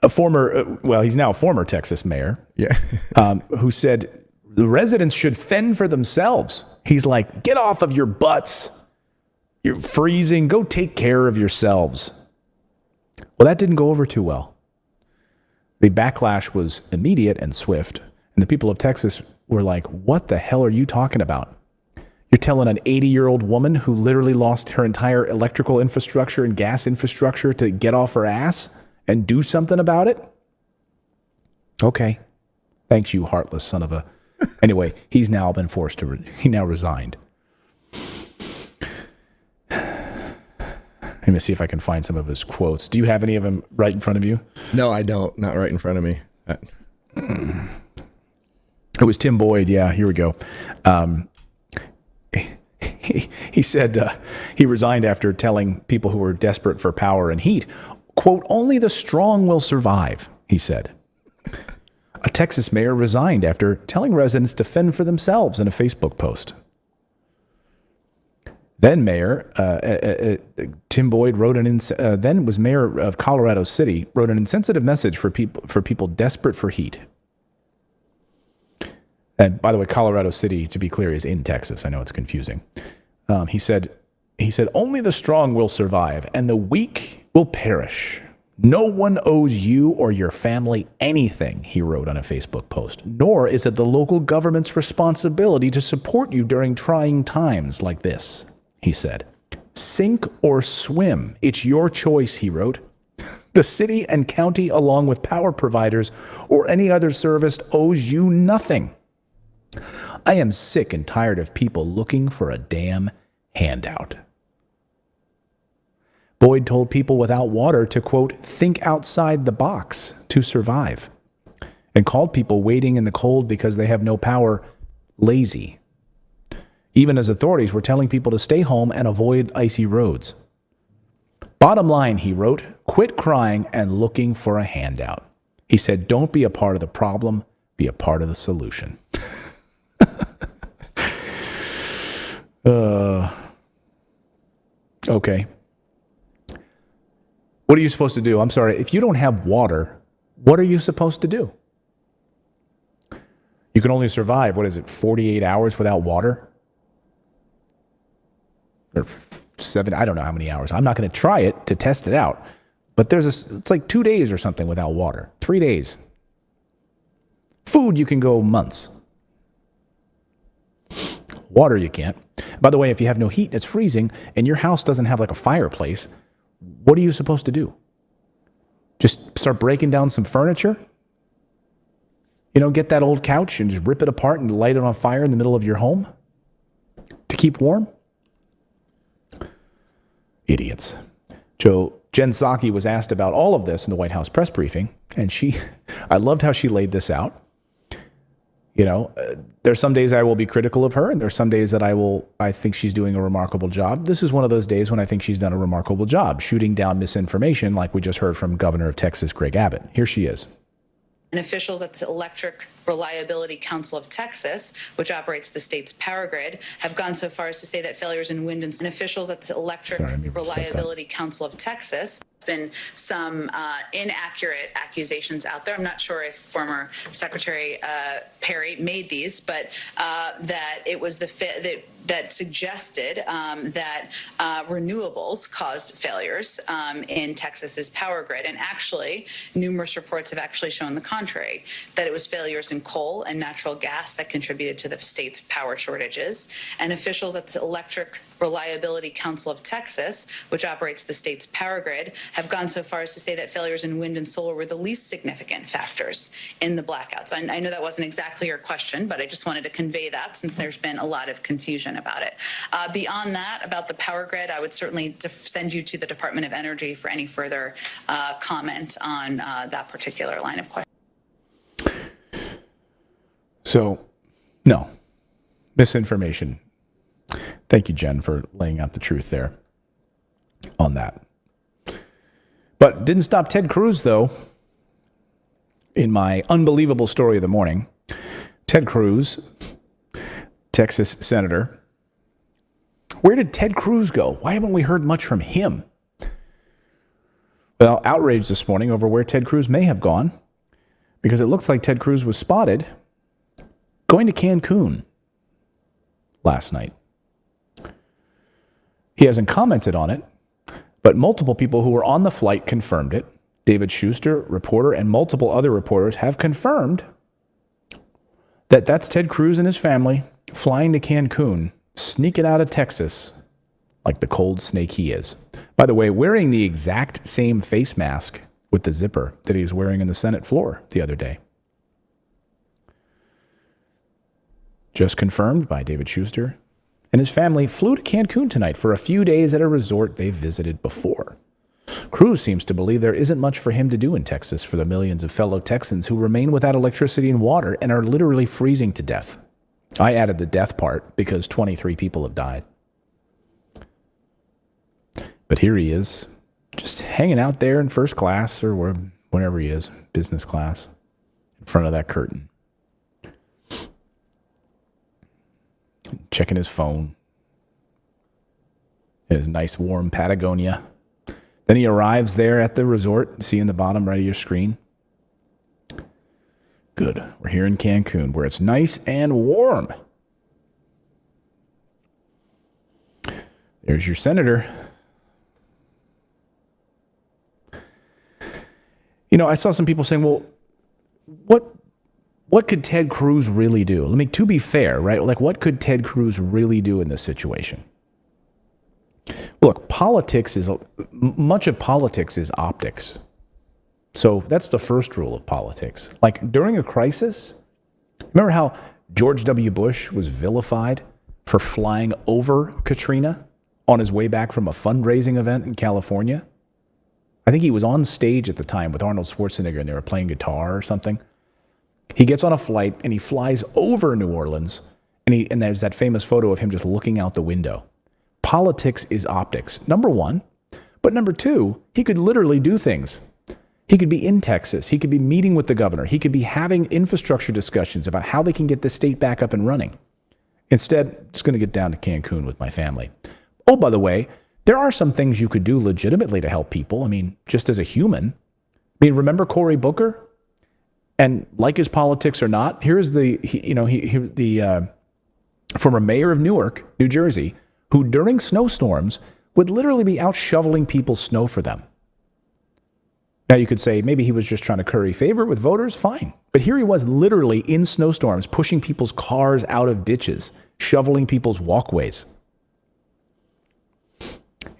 A: he's now a former Texas mayor.
B: Yeah.
A: Who said the residents should fend for themselves. He's like, get off of your butts. You're freezing. Go take care of yourselves. Well, that didn't go over too well. The backlash was immediate and swift. And the people of Texas were like, what the hell are you talking about? You're telling an 80-year-old woman who literally lost her entire electrical infrastructure and gas infrastructure to get off her ass and do something about it? Okay. Thanks, you heartless son of a... Anyway, he's now been forced to... He now resigned. Let me see if I can find some of his quotes. Do you have any of them right in front of you?
B: No, I don't. Not right in front of me.
A: It was Tim Boyd. Yeah, here we go. He said he resigned after telling people who were desperate for power and heat, quote, only the strong will survive, he said. A Texas mayor resigned after telling residents to fend for themselves in a Facebook post. Then Mayor Tim Boyd then was mayor of Colorado City, wrote an insensitive message for people desperate for heat. And by the way, Colorado City, to be clear, is in Texas. I know it's confusing. He said, only the strong will survive and the weak will perish. No one owes you or your family anything, he wrote on a Facebook post, nor is it the local government's responsibility to support you during trying times like this, he said. Sink or swim. It's your choice, he wrote. The city and county, along with power providers or any other service, owes you nothing. I am sick and tired of people looking for a damn handout. Boyd told people without water to, quote, think outside the box to survive, and called people waiting in the cold because they have no power lazy, even as authorities were telling people to stay home and avoid icy roads. Bottom line, he wrote, quit crying and looking for a handout. He said, don't be a part of the problem, be a part of the solution. Okay. What are you supposed to do? I'm sorry. If you don't have water, what are you supposed to do? You can only survive, 48 hours without water? Or 7, I don't know how many hours. I'm not going to try it to test it out. But it's like 2 days or something without water. 3 days. Food, you can go months. Water, you can't. By the way, if you have no heat and it's freezing and your house doesn't have like a fireplace, what are you supposed to do? Just start breaking down some furniture? Get that old couch and just rip it apart and light it on fire in the middle of your home to keep warm? Idiots. So Jen Psaki was asked about all of this in the White House press briefing, and I loved how she laid this out. There's some days I will be critical of her, and there's some days that I think she's doing a remarkable job. This is one of those days when I think she's done a remarkable job, shooting down misinformation like we just heard from Governor of Texas, Greg Abbott. Here she is.
I: And officials at the Electric Reliability Council of Texas, which operates the state's power grid, have gone so far as to say that failures in wind and officials at the Electric Reliability Council of Texas. Been some inaccurate accusations out there. I'm not sure if former Secretary Perry made these, but that it was that suggested that renewables caused failures in Texas's power grid. And actually, numerous reports have actually shown the contrary, that it was failures in coal and natural gas that contributed to the state's power shortages. And officials at the Electric Reliability Council of Texas, which operates the state's power grid, have gone so far as to say that failures in wind and solar were the least significant factors in the blackouts. I know that wasn't exactly your question, but I just wanted to convey that since there's been a lot of confusion about it. Beyond that, about the power grid, I would certainly send you to the Department of Energy for any further comment on that particular line of question.
A: So, no, misinformation. Thank you, Jen, for laying out the truth there. on that. But didn't stop Ted Cruz, though. In my unbelievable story of the morning, Ted Cruz, Texas senator. Where did Ted Cruz go? Why haven't we heard much from him? Well, outrage this morning over where Ted Cruz may have gone, because it looks like Ted Cruz was spotted going to Cancun last night. He hasn't commented on it, but multiple people who were on the flight confirmed it. David Schuster, reporter, and multiple other reporters have confirmed that that's Ted Cruz and his family flying to Cancun, sneaking out of Texas like the cold snake he is. By the way, wearing the exact same face mask with the zipper that he was wearing in the Senate floor the other day. Just confirmed by David Schuster. And his family flew to Cancun tonight for a few days at a resort they visited before. Cruz seems to believe there isn't much for him to do in Texas for the millions of fellow Texans who remain without electricity and water and are literally freezing to death. I added the death part because 23 people have died. But here he is, just hanging out there in first class or wherever he is, business class, in front of that curtain. Checking his phone in his nice warm Patagonia. Then he arrives there at the resort, see in the bottom right of your screen. Good. We're here in Cancun, where it's nice and warm. There's your senator. You know, I saw some people saying, well, what could Ted Cruz really do? I mean, to be fair, right? Like, what could Ted Cruz really do in this situation? Look, much of politics is optics. So that's the first rule of politics. Like, during a crisis, remember how George W. Bush was vilified for flying over Katrina on his way back from a fundraising event in California? I think he was on stage at the time with Arnold Schwarzenegger and they were playing guitar or something. He gets on a flight and he flies over New Orleans and there's that famous photo of him just looking out the window. Politics is optics, number one. But number two, he could literally do things. He could be in Texas. He could be meeting with the governor. He could be having infrastructure discussions about how they can get the state back up and running. Instead, just going to get down to Cancun with my family. Oh, by the way, there are some things you could do legitimately to help people. I mean, just as a human. I mean, remember Cory Booker? And like his politics or not, here's the former mayor of Newark, New Jersey, who during snowstorms would literally be out shoveling people's snow for them. Now you could say maybe he was just trying to curry favor with voters, fine. But here he was literally in snowstorms, pushing people's cars out of ditches, shoveling people's walkways.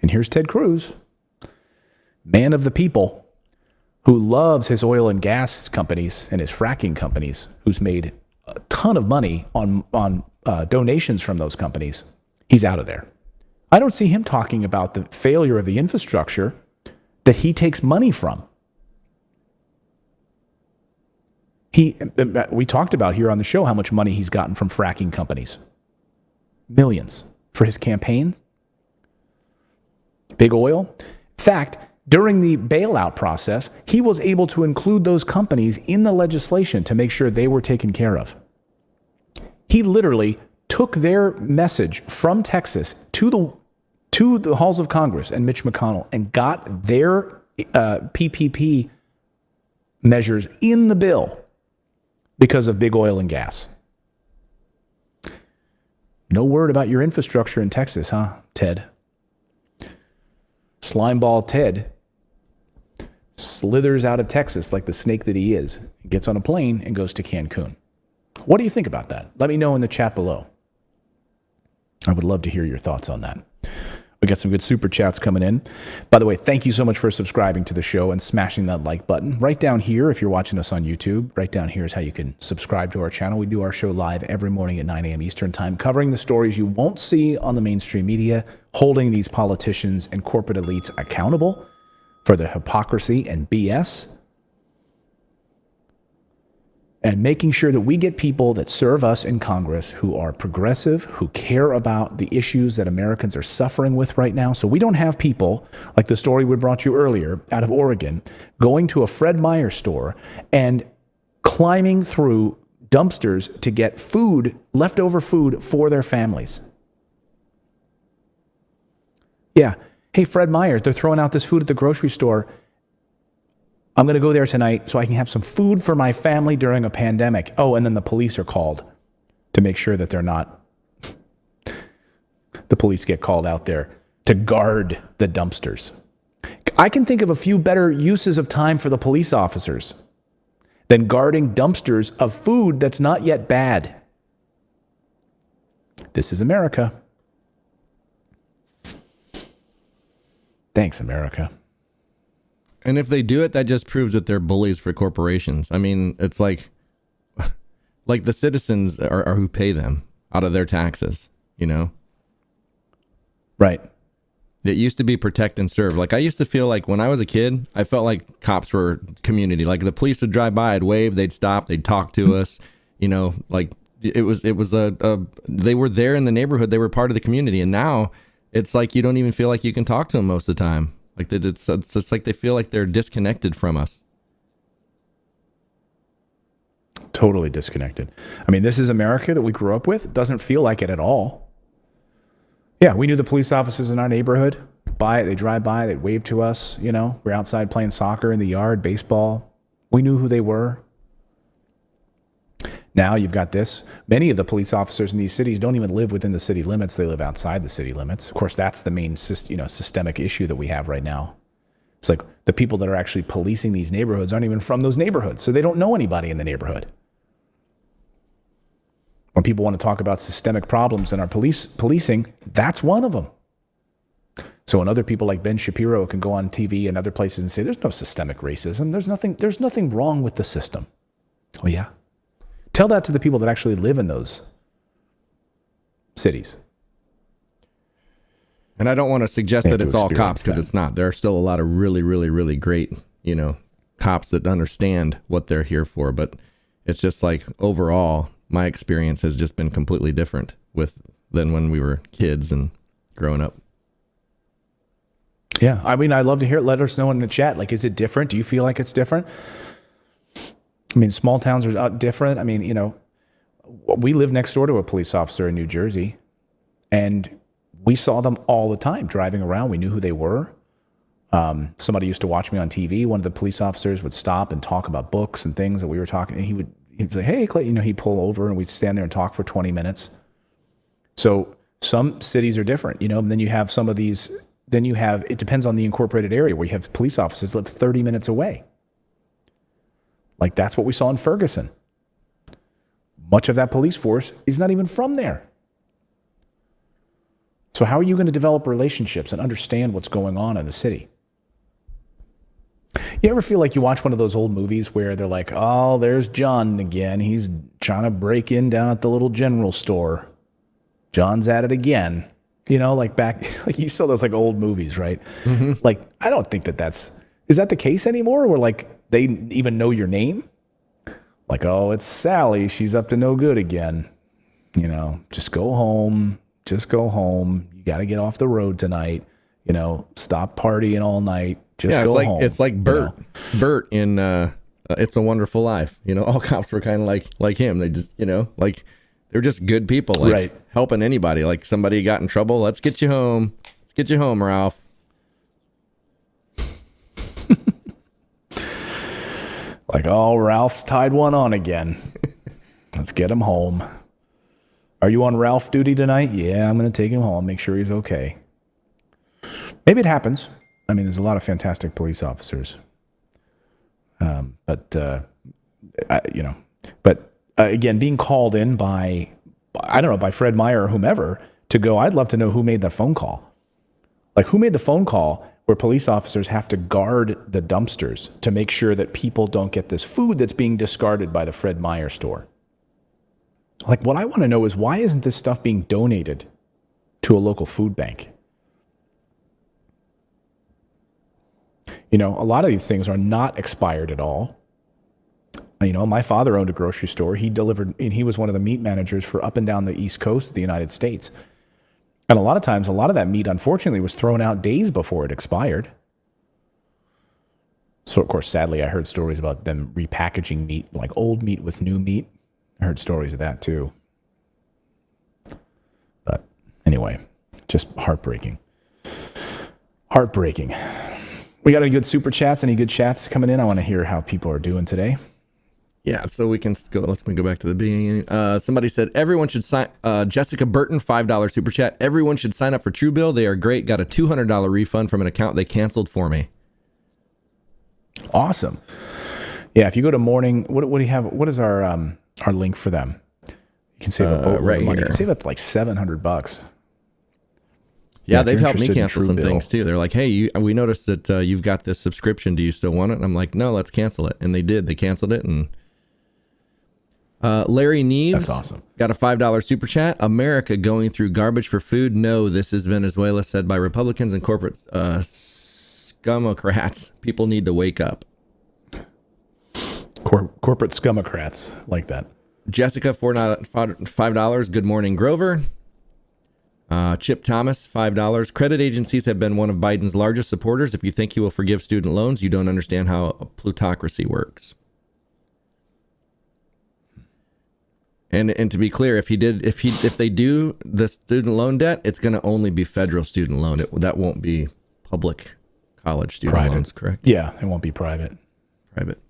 A: And here's Ted Cruz, man of the people, who loves his oil and gas companies and his fracking companies, who's made a ton of money on donations from those companies. He's out of there. I don't see him talking about the failure of the infrastructure that he takes money from. We talked about here on the show how much money he's gotten from fracking companies. Millions for his campaign. Big oil. In fact, during the bailout process, he was able to include those companies in the legislation to make sure they were taken care of. He literally took their message from Texas to the halls of Congress and Mitch McConnell and got their PPP measures in the bill because of big oil and gas. No word about your infrastructure in Texas, huh, Ted? Slimeball Ted slithers out of Texas like the snake that he is, gets on a plane and goes to Cancun. What do you think about that? Let me know in the chat below. I would love to hear your thoughts on that. We got some good super chats coming in. By the way, thank you so much for subscribing to the show and smashing that like button. Right down here, if you're watching us on YouTube, right down here is how you can subscribe to our channel. We do our show live every morning at 9 a.m. Eastern time, covering the stories you won't see on the mainstream media, holding these politicians and corporate elites accountable for the hypocrisy and BS. and making sure that we get people that serve us in Congress who are progressive, who care about the issues that Americans are suffering with right now. So we don't have people like the story we brought you earlier out of Oregon going to a Fred Meyer store and climbing through dumpsters to get food, leftover food for their families. Yeah. Hey, Fred Meyer, they're throwing out this food at the grocery store. I'm going to go there tonight so I can have some food for my family during a pandemic. Oh, and then the police are called to make sure that they're not. The police get called out there to guard the dumpsters. I can think of a few better uses of time for the police officers than guarding dumpsters of food that's not yet bad. This is America. Thanks, America.
B: And if they do it, that just proves that they're bullies for corporations. I mean, it's like the citizens are who pay them out of their taxes, you know?
A: Right.
B: It used to be protect and serve. Like I used to feel like when I was a kid, I felt like cops were community. Like the police would drive by, I'd wave, they'd stop, they'd talk to us, you know, like it was they were there in the neighborhood. They were part of the community. And now it's like, you don't even feel like you can talk to them most of the time. Like it's like they feel like they're disconnected from us.
A: Totally disconnected. I mean, this is America that we grew up with. It doesn't feel like it at all. Yeah, we knew the police officers in our neighborhood. They drive by, they wave to us, you know. We're outside playing soccer in the yard, baseball. We knew who they were. Now you've got this. Many of the police officers in these cities don't even live within the city limits. They live outside the city limits. Of course, that's the main systemic issue that we have right now. It's like the people that are actually policing these neighborhoods aren't even from those neighborhoods, so they don't know anybody in the neighborhood. When people want to talk about systemic problems in our policing, that's one of them. So when other people like Ben Shapiro can go on TV and other places and say, there's no systemic racism, there's nothing wrong with the system. Oh yeah. Tell that to the people that actually live in those cities.
B: And I don't want to suggest that it's all cops, because it's not. There are still a lot of really, really, really great, you know, cops that understand what they're here for. But it's just like overall, my experience has just been completely different than when we were kids and growing up.
A: Yeah, I mean, I'd love to hear it. Let us know in the chat. Like, is it different? Do you feel like it's different? I mean, small towns are different. I mean, you know, we live next door to a police officer in New Jersey, and we saw them all the time driving around. We knew who they were. Somebody used to watch me on TV. One of the police officers would stop and talk about books and things that we were talking. And he'd say, "Hey, Clay," you know, he'd pull over and we'd stand there and talk for 20 minutes. So some cities are different, you know, and then you have some of these, it depends on the incorporated area where you have police officers live 30 minutes away. Like that's what we saw in Ferguson. Much of that police force is not even from there. So how are you going to develop relationships and understand what's going on in the city? You ever feel like you watch one of those old movies where they're like, oh, there's John again. He's trying to break in down at the little general store. John's at it again. You know, like back, like you saw those like old movies, right? Mm-hmm. Like, I don't think is that the case anymore? Where like they even know your name? Like, oh, it's Sally. She's up to no good again. You know, just go home. Just go home. You got to get off the road tonight. You know, stop partying all night. Just go home.
B: It's like Bert. You know? Bert in It's a Wonderful Life. You know, all cops were kind of like him. They just, you know, like they're just good people, like right. Helping anybody. Like somebody got in trouble. Let's get you home. Let's get you home, Ralph.
A: Like, oh, Ralph's tied one on again. Let's get him home. Are you on Ralph duty tonight? Yeah, I'm going to take him home, make sure he's okay. Maybe it happens. I mean, there's a lot of fantastic police officers. Again, being called in by Fred Meyer or whomever to go, I'd love to know who made that phone call. Like, who made the phone call where police officers have to guard the dumpsters to make sure that people don't get this food that's being discarded by the Fred Meyer store? Like, what I want to know is, why isn't this stuff being donated to a local food bank? You know, a lot of these things are not expired at all. You know, my father owned a grocery store. He delivered, and he was one of the meat managers for up and down the East Coast of the United States. And a lot of times, a lot of that meat, unfortunately, was thrown out days before it expired. So, of course, sadly, I heard stories about them repackaging meat, like old meat with new meat. I heard stories of that, too. But anyway, just heartbreaking. Heartbreaking. We got any good super chats? Any good chats coming in? I want to hear how people are doing today.
B: Yeah, so we can go. Let's go back to the beginning. Somebody said everyone should sign. Jessica Burton, $5 super chat. Everyone should sign up for Truebill. They are great. Got a $200 refund from an account they canceled for me.
A: Awesome. Yeah, if you go to morning, what do you have? What is our link for them? You can save a boatload
B: right
A: of money.
B: here.
A: You can save up to like $700.
B: Yeah,
A: if
B: they've
A: you're
B: helped me
A: interested in
B: cancel some
A: Truebill.
B: things too. They're like, hey, we noticed that you've got this subscription. Do you still want it? And I'm like, no, let's cancel it. And they did. They canceled it. And Larry Neves,
A: That's awesome.
B: Got a $5 super chat. America going through garbage for food? No, this is Venezuela, said by Republicans and corporate scumocrats. People need to wake up.
A: Corporate scumocrats like that.
B: Jessica, $5. Good morning, Grover. Chip Thomas, $5. Credit agencies have been one of Biden's largest supporters. If you think he will forgive student loans, you don't understand how a plutocracy works. And to be clear, if they do the student loan debt, it's going to only be federal student loan. That won't be public college student loans, correct?
A: Yeah, it won't be private.
B: Private.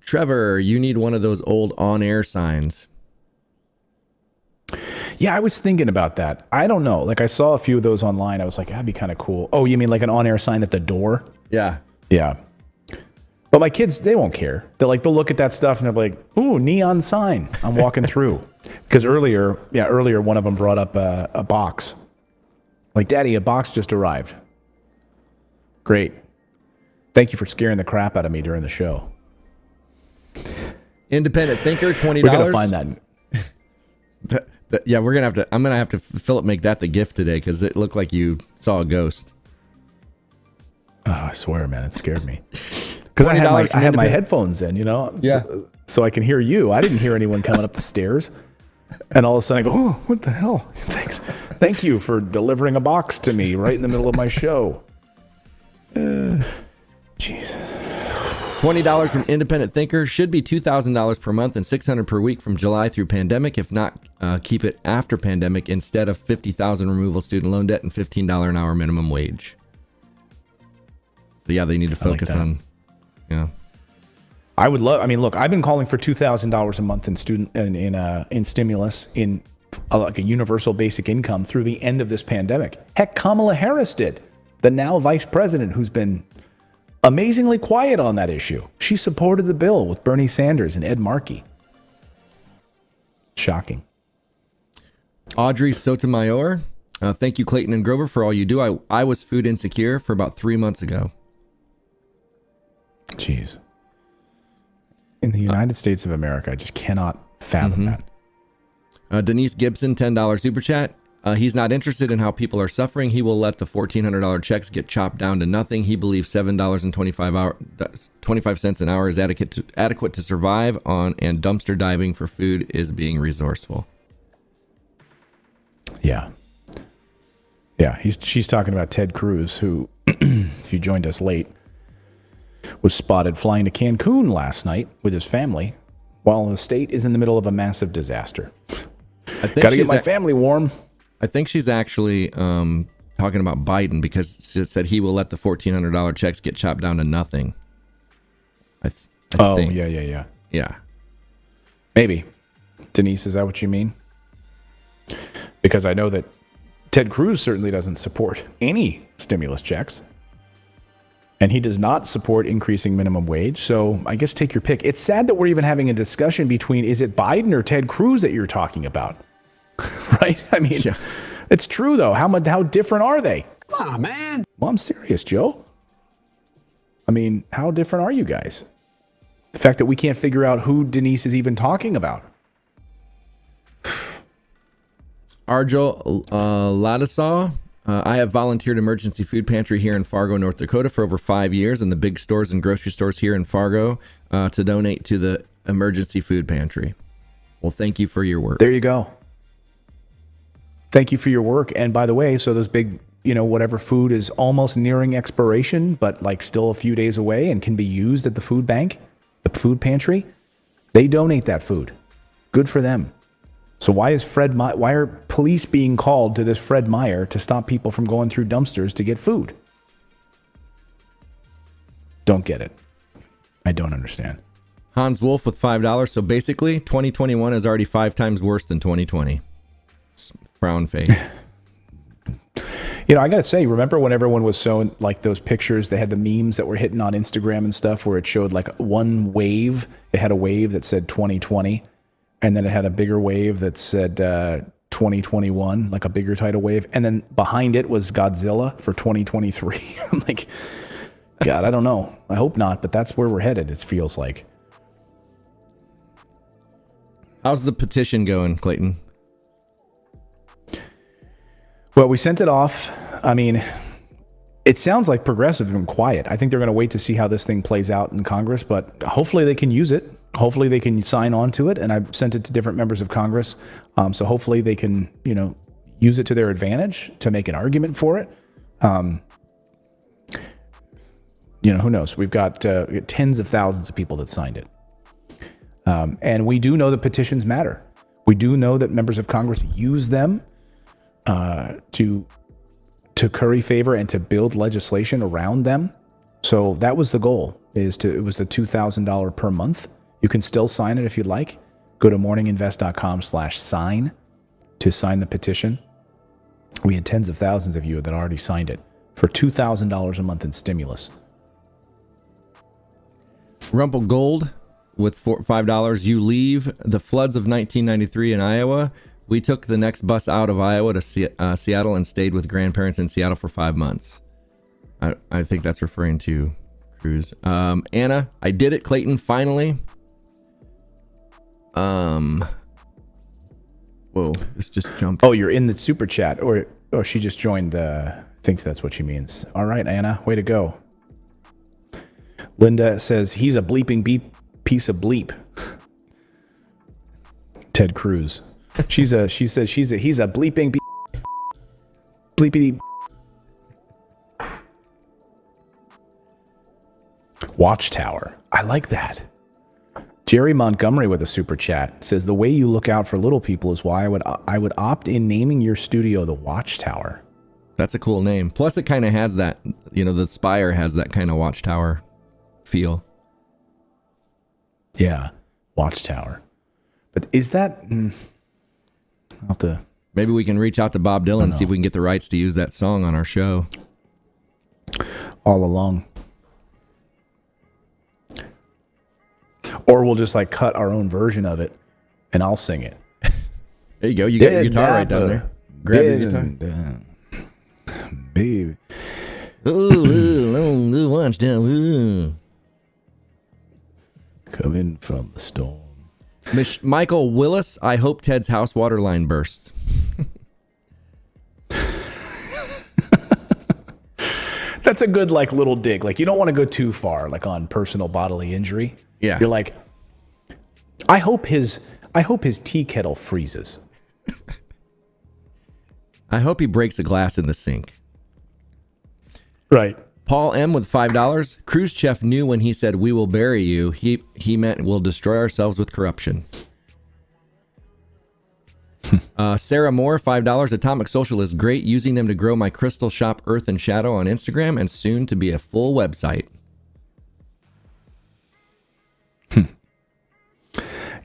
B: Trevor, you need one of those old on-air signs.
A: Yeah, I was thinking about that. I don't know. Like I saw a few of those online. I was like, that'd be kind of cool. Oh, you mean like an on-air sign at the door?
B: Yeah.
A: Yeah. But my kids, they won't care. They'll look at that stuff and they're like, ooh, neon sign. I'm walking through. Because earlier one of them brought up a box. Like, Daddy, a box just arrived. Great. Thank you for scaring the crap out of me during the show.
B: Independent thinker, $20.
A: We're going to find that.
B: Yeah, I'm going to have to, Philip, make that the gift today because it looked like you saw a ghost.
A: Oh, I swear, man, it scared me. Because I had my headphones in,
B: Yeah.
A: So I can hear you. I didn't hear anyone coming up the stairs. And all of a sudden I go, oh, what the hell? Thanks. Thank you for delivering a box to me right in the middle of my show. Jesus.
B: $20 from Independent Thinker. Should be $2,000 per month and $600 per week from July through pandemic. If not, keep it after pandemic instead of $50,000 removal student loan debt and $15 an hour minimum wage. So yeah, they need to focus on. Yeah.
A: I would love. I mean, look, I've been calling for $2,000 a month in stimulus in like a universal basic income through the end of this pandemic. Heck, Kamala Harris did. The now vice president, who's been amazingly quiet on that issue. She supported the bill with Bernie Sanders and Ed Markey. Shocking.
B: Audrey Sotomayor, thank you, Clayton and Grover, for all you do. I was food insecure for about 3 months ago.
A: Jeez. In the United States of America, I just cannot fathom that.
B: Denise Gibson, $10 super chat. He's not interested in how people are suffering. He will let the $1,400 checks get chopped down to nothing. He believes $7.25 an hour is adequate to survive on, and dumpster diving for food is being resourceful.
A: Yeah. Yeah, she's talking about Ted Cruz, who, if you joined us late, was spotted flying to Cancun last night with his family while the state is in the middle of a massive disaster. Got to get my family warm.
B: I think she's actually talking about Biden because she said he will let the $1,400 checks get chopped down to nothing. I think.
A: Yeah. Maybe. Denise, is that what you mean? Because I know that Ted Cruz certainly doesn't support any stimulus checks. And he does not support increasing minimum wage. So I guess take your pick. It's sad that we're even having a discussion between, is it Biden or Ted Cruz that you're talking about? Right? I mean, It's true, though. How different are they?
E: Come on, man.
A: Well, I'm serious, Joe. I mean, how different are you guys? The fact that we can't figure out who Denise is even talking about.
B: Arjo Ladisaw, I have volunteered emergency food pantry here in Fargo, North Dakota for over 5 years in the big stores and grocery stores here in Fargo to donate to the emergency food pantry. Well, thank you for your work.
A: There you go. Thank you for your work. And by the way, so those big, whatever food is almost nearing expiration, but like still a few days away and can be used at the food bank, the food pantry, they donate that food. Good for them. So why are police being called to this Fred Meyer to stop people from going through dumpsters to get food? Don't get it. I don't understand.
B: Hans Wolf with $5. So basically, 2021 is already 5 times worse than 2020. Frown face.
A: I got to say, remember when everyone was showing like those pictures, they had the memes that were hitting on Instagram and stuff where it showed like one wave. It had a wave that said 2020. And then it had a bigger wave that said 2021, like a bigger tidal wave. And then behind it was Godzilla for 2023. I'm like, God, I don't know. I hope not, but that's where we're headed, it feels like.
B: How's the petition going, Clayton?
A: Well, we sent it off. I mean, it sounds like progressive have been quiet. I think they're going to wait to see how this thing plays out in Congress, but hopefully they can use it. Hopefully they can sign on to it. And I've sent it to different members of Congress. So hopefully they can, use it to their advantage to make an argument for it. Who knows? We've got tens of thousands of people that signed it. And we do know that petitions matter. We do know that members of Congress use them to curry favor and to build legislation around them. So that was the goal. It was the $2,000 per month. You can still sign it if you'd like. Go to morninginvest.com/sign to sign the petition. We had tens of thousands of you that already signed it for $2,000 a month in stimulus.
B: Rumple Gold with $5. You leave the floods of 1993 in Iowa. We took the next bus out of Iowa to Seattle and stayed with grandparents in Seattle for 5 months. I think that's referring to Cruz. Anna, I did it, Clayton, finally. Whoa, this just jumped.
A: Oh, you're in the super chat, or she just joined. I think that's what she means. All right, Anna, way to go. Linda says he's a bleeping beep piece of bleep. Ted Cruz. He's a bleeping beep bleepy. Watchtower. I like that. Jerry Montgomery with a super chat says the way you look out for little people is why I would opt in naming your studio the Watchtower.
B: That's a cool name. Plus, it kind of has that, the spire has that kind of Watchtower feel.
A: Yeah, Watchtower. But is that? I'll have to.
B: Maybe we can reach out to Bob Dylan and see if we can get the rights to use that song on our show.
A: All along. Or we'll just like cut our own version of it and I'll sing it.
B: There you go. You got your guitar right down there. Grab your guitar.
A: Baby.
B: Ooh, Watchtower.
A: Coming from the storm.
B: Michael Willis, I hope Ted's house water line bursts.
A: That's a good like little dig. Like you don't want to go too far, like on personal bodily injury.
B: Yeah.
A: You're like, I hope his tea kettle freezes.
B: I hope he breaks a glass in the sink.
A: Right.
B: Paul M with $5. Khrushchev knew when he said, "We will bury you." He meant we'll destroy ourselves with corruption. Sarah Moore, $5. Atomic Socialist, great. Using them to grow my crystal shop Earth and Shadow on Instagram and soon to be a full website.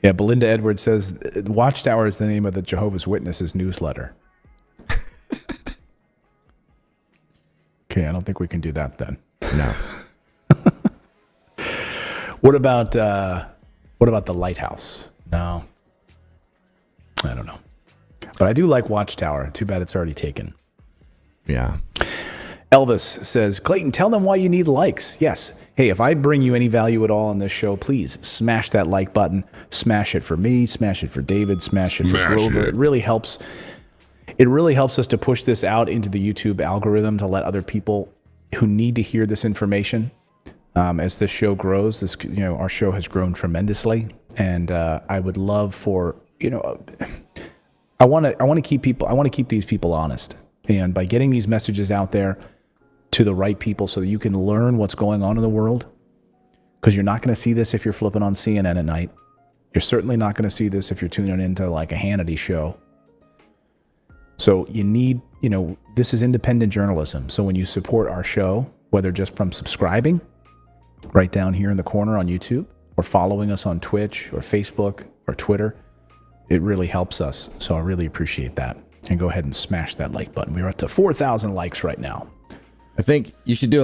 A: Yeah, Belinda Edwards says Watchtower is the name of the Jehovah's Witnesses newsletter. Okay, I don't think we can do that then.
B: No.
A: What about the lighthouse? No. I don't know. But I do like Watchtower. Too bad it's already taken.
B: Yeah.
A: Elvis says, Clayton, tell them why you need likes. Yes. Hey, if I bring you any value at all on this show, please smash that like button. Smash it for me. Smash it for David. Smash it for Grover. It really helps. It really helps us to push this out into the YouTube algorithm to let other people who need to hear this information. As this show grows, our show has grown tremendously, and I would love for I want to keep these people honest, and by getting these messages out there to the right people, so that you can learn what's going on in the world, because you're not going to see this if you're flipping on CNN at night. You're certainly not going to see this if you're tuning into like a Hannity show. So you need, this is independent journalism. So when you support our show, whether just from subscribing right down here in the corner on YouTube, or following us on Twitch or Facebook or Twitter, it really helps us. So I really appreciate that. And go ahead and smash that like button. We're up to 4,000 likes right now.
B: I think you should do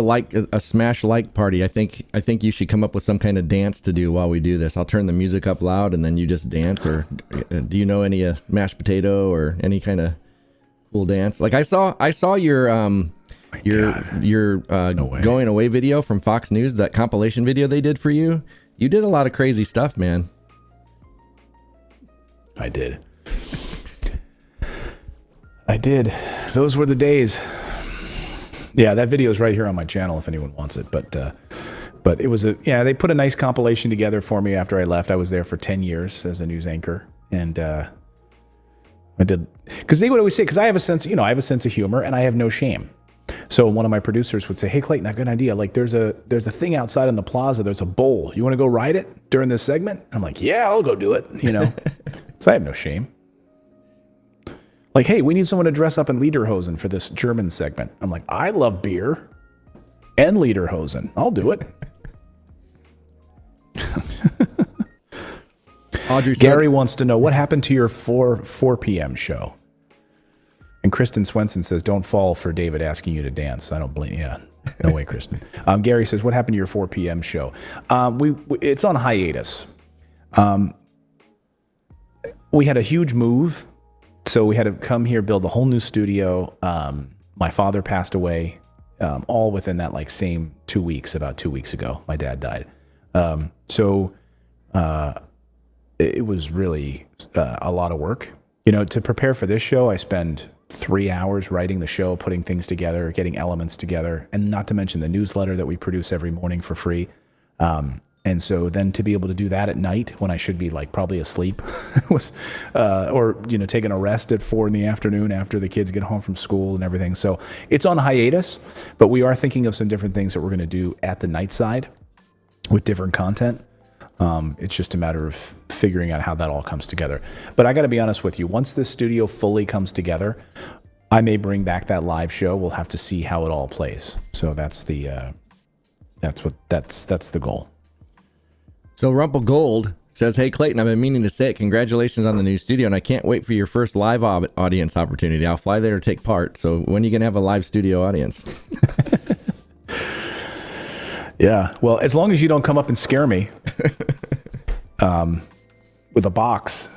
B: a smash like party. I think you should come up with some kind of dance to do while we do this. I'll turn the music up loud and then you just dance. Or do you know any mashed potato or any kind of cool dance? Like I saw your going away video from Fox News, that compilation video they did for you. You did a lot of crazy stuff, man.
A: I did. Those were the days. Yeah, that video is right here on my channel if anyone wants it. But it was they put a nice compilation together for me after I left. I was there for 10 years as a news anchor, and I did, because they would always say, because I have a sense, I have a sense of humor and I have no shame. So one of my producers would say, "Hey Clayton, I have a good idea. Like there's a thing outside in the plaza. There's a bull. You want to go ride it during this segment?" I'm like, "Yeah, I'll go do it." So I have no shame. Like, "Hey, we need someone to dress up in lederhosen for this German segment." I'm like, "I love beer and lederhosen. I'll do it."
B: Audrey
A: Gary wants to know what happened to your 4 p.m. show. And Kristen Swenson says, "Don't fall for David asking you to dance." I don't blame. Yeah, no way, Kristen. Gary says, "What happened to your 4 p.m. show?" It's on hiatus. We had a huge move. So we had to come here, build a whole new studio. My father passed away, all within that same 2 weeks. About 2 weeks ago, my dad died. It was really a lot of work. To prepare for this show, I spend 3 hours writing the show, putting things together, getting elements together, and not to mention the newsletter that we produce every morning for free. And so then to be able to do that at night when I should be probably asleep or taking a rest at 4 p.m. after the kids get home from school and everything. So it's on hiatus, but we are thinking of some different things that we're going to do at the night side with different content. It's just a matter of figuring out how that all comes together. But I got to be honest with you, once this studio fully comes together, I may bring back that live show. We'll have to see how it all plays. So that's the goal.
B: So Rumple Gold says, "Hey Clayton, I've been meaning to say it. Congratulations on the new studio, and I can't wait for your first live audience opportunity. I'll fly there to take part. So when are you gonna have a live studio audience?"
A: Yeah, well, as long as you don't come up and scare me with a box.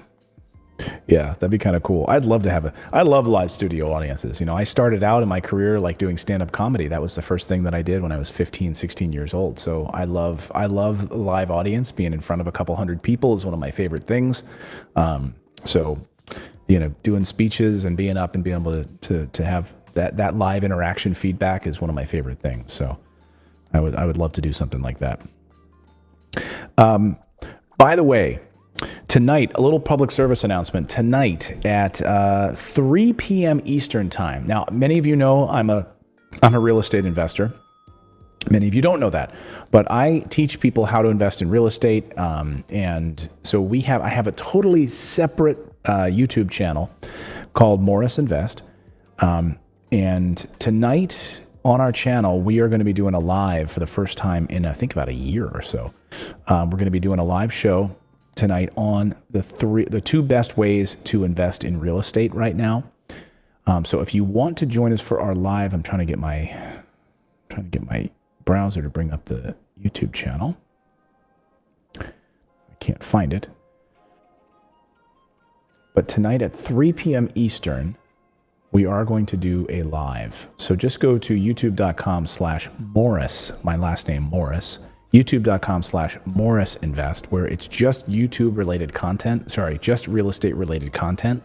A: Yeah, that'd be kind of cool. I'd love to I love live studio audiences. I started out in my career doing stand-up comedy. That was the first thing that I did when I was 15, 16 years old. So I love a live audience. Being in front of a couple hundred people is one of my favorite things. Doing speeches and being up and being able to have that live interaction feedback is one of my favorite things. So I would love to do something like that. By the way, tonight, a little public service announcement. Tonight at 3 p.m. Eastern time. Now, many of you know I'm a real estate investor. Many of you don't know that, but I teach people how to invest in real estate. And so I have a totally separate YouTube channel called Morris Invest. And tonight on our channel, we are going to be doing a live for the first time in, I think, about a year or so. We're going to be doing a live show tonight on the 2 best ways to invest in real estate right now. So if you want to join us for our live, I'm trying to get my browser to bring up the YouTube channel. I can't find it. But tonight at 3 p.m. Eastern, we are going to do a live. So just go to youtube.com/Morris, my last name Morris, youtube.com/MorrisInvest, where it's just YouTube related content. Sorry, just real estate related content.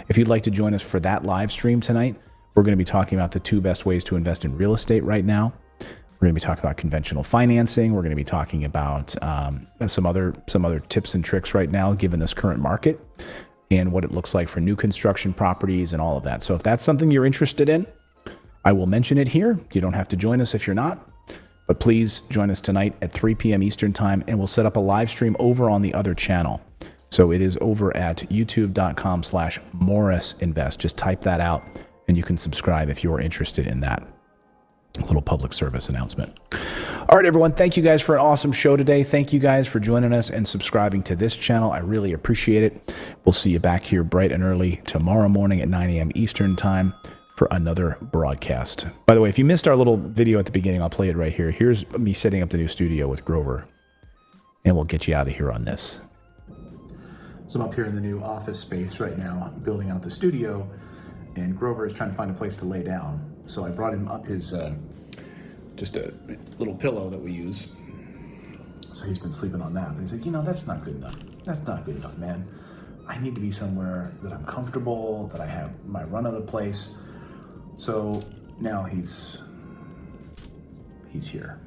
A: If you'd like to join us for that live stream tonight, we're going to be talking about the 2 best ways to invest in real estate right now. We're going to be talking about conventional financing. We're going to be talking about some other tips and tricks right now, given this current market, and what it looks like for new construction properties and all of that. So if that's something you're interested in, I will mention it here. You don't have to join us if you're not, but please join us tonight at 3 p.m. Eastern time, and we'll set up a live stream over on the other channel. So it is over at youtube.com/MorrisInvest. Just type that out, and you can subscribe if you're interested in that. A little public service announcement. All right, everyone. Thank you guys for an awesome show today. Thank you guys for joining us and subscribing to this channel. I really appreciate it. We'll see you back here bright and early tomorrow morning at 9 a.m. Eastern time for another broadcast. By the way, if you missed our little video at the beginning, I'll play it right here. Here's me setting up the new studio with Grover, and we'll get you out of here on this. So I'm up here in the new office space right now, building out the studio, and Grover is trying to find a place to lay down. So I brought him up his, just a little pillow that we use. So he's been sleeping on that. But he's like, that's not good enough. That's not good enough, man. I need to be somewhere that I'm comfortable, that I have my run of the place. So now he's here.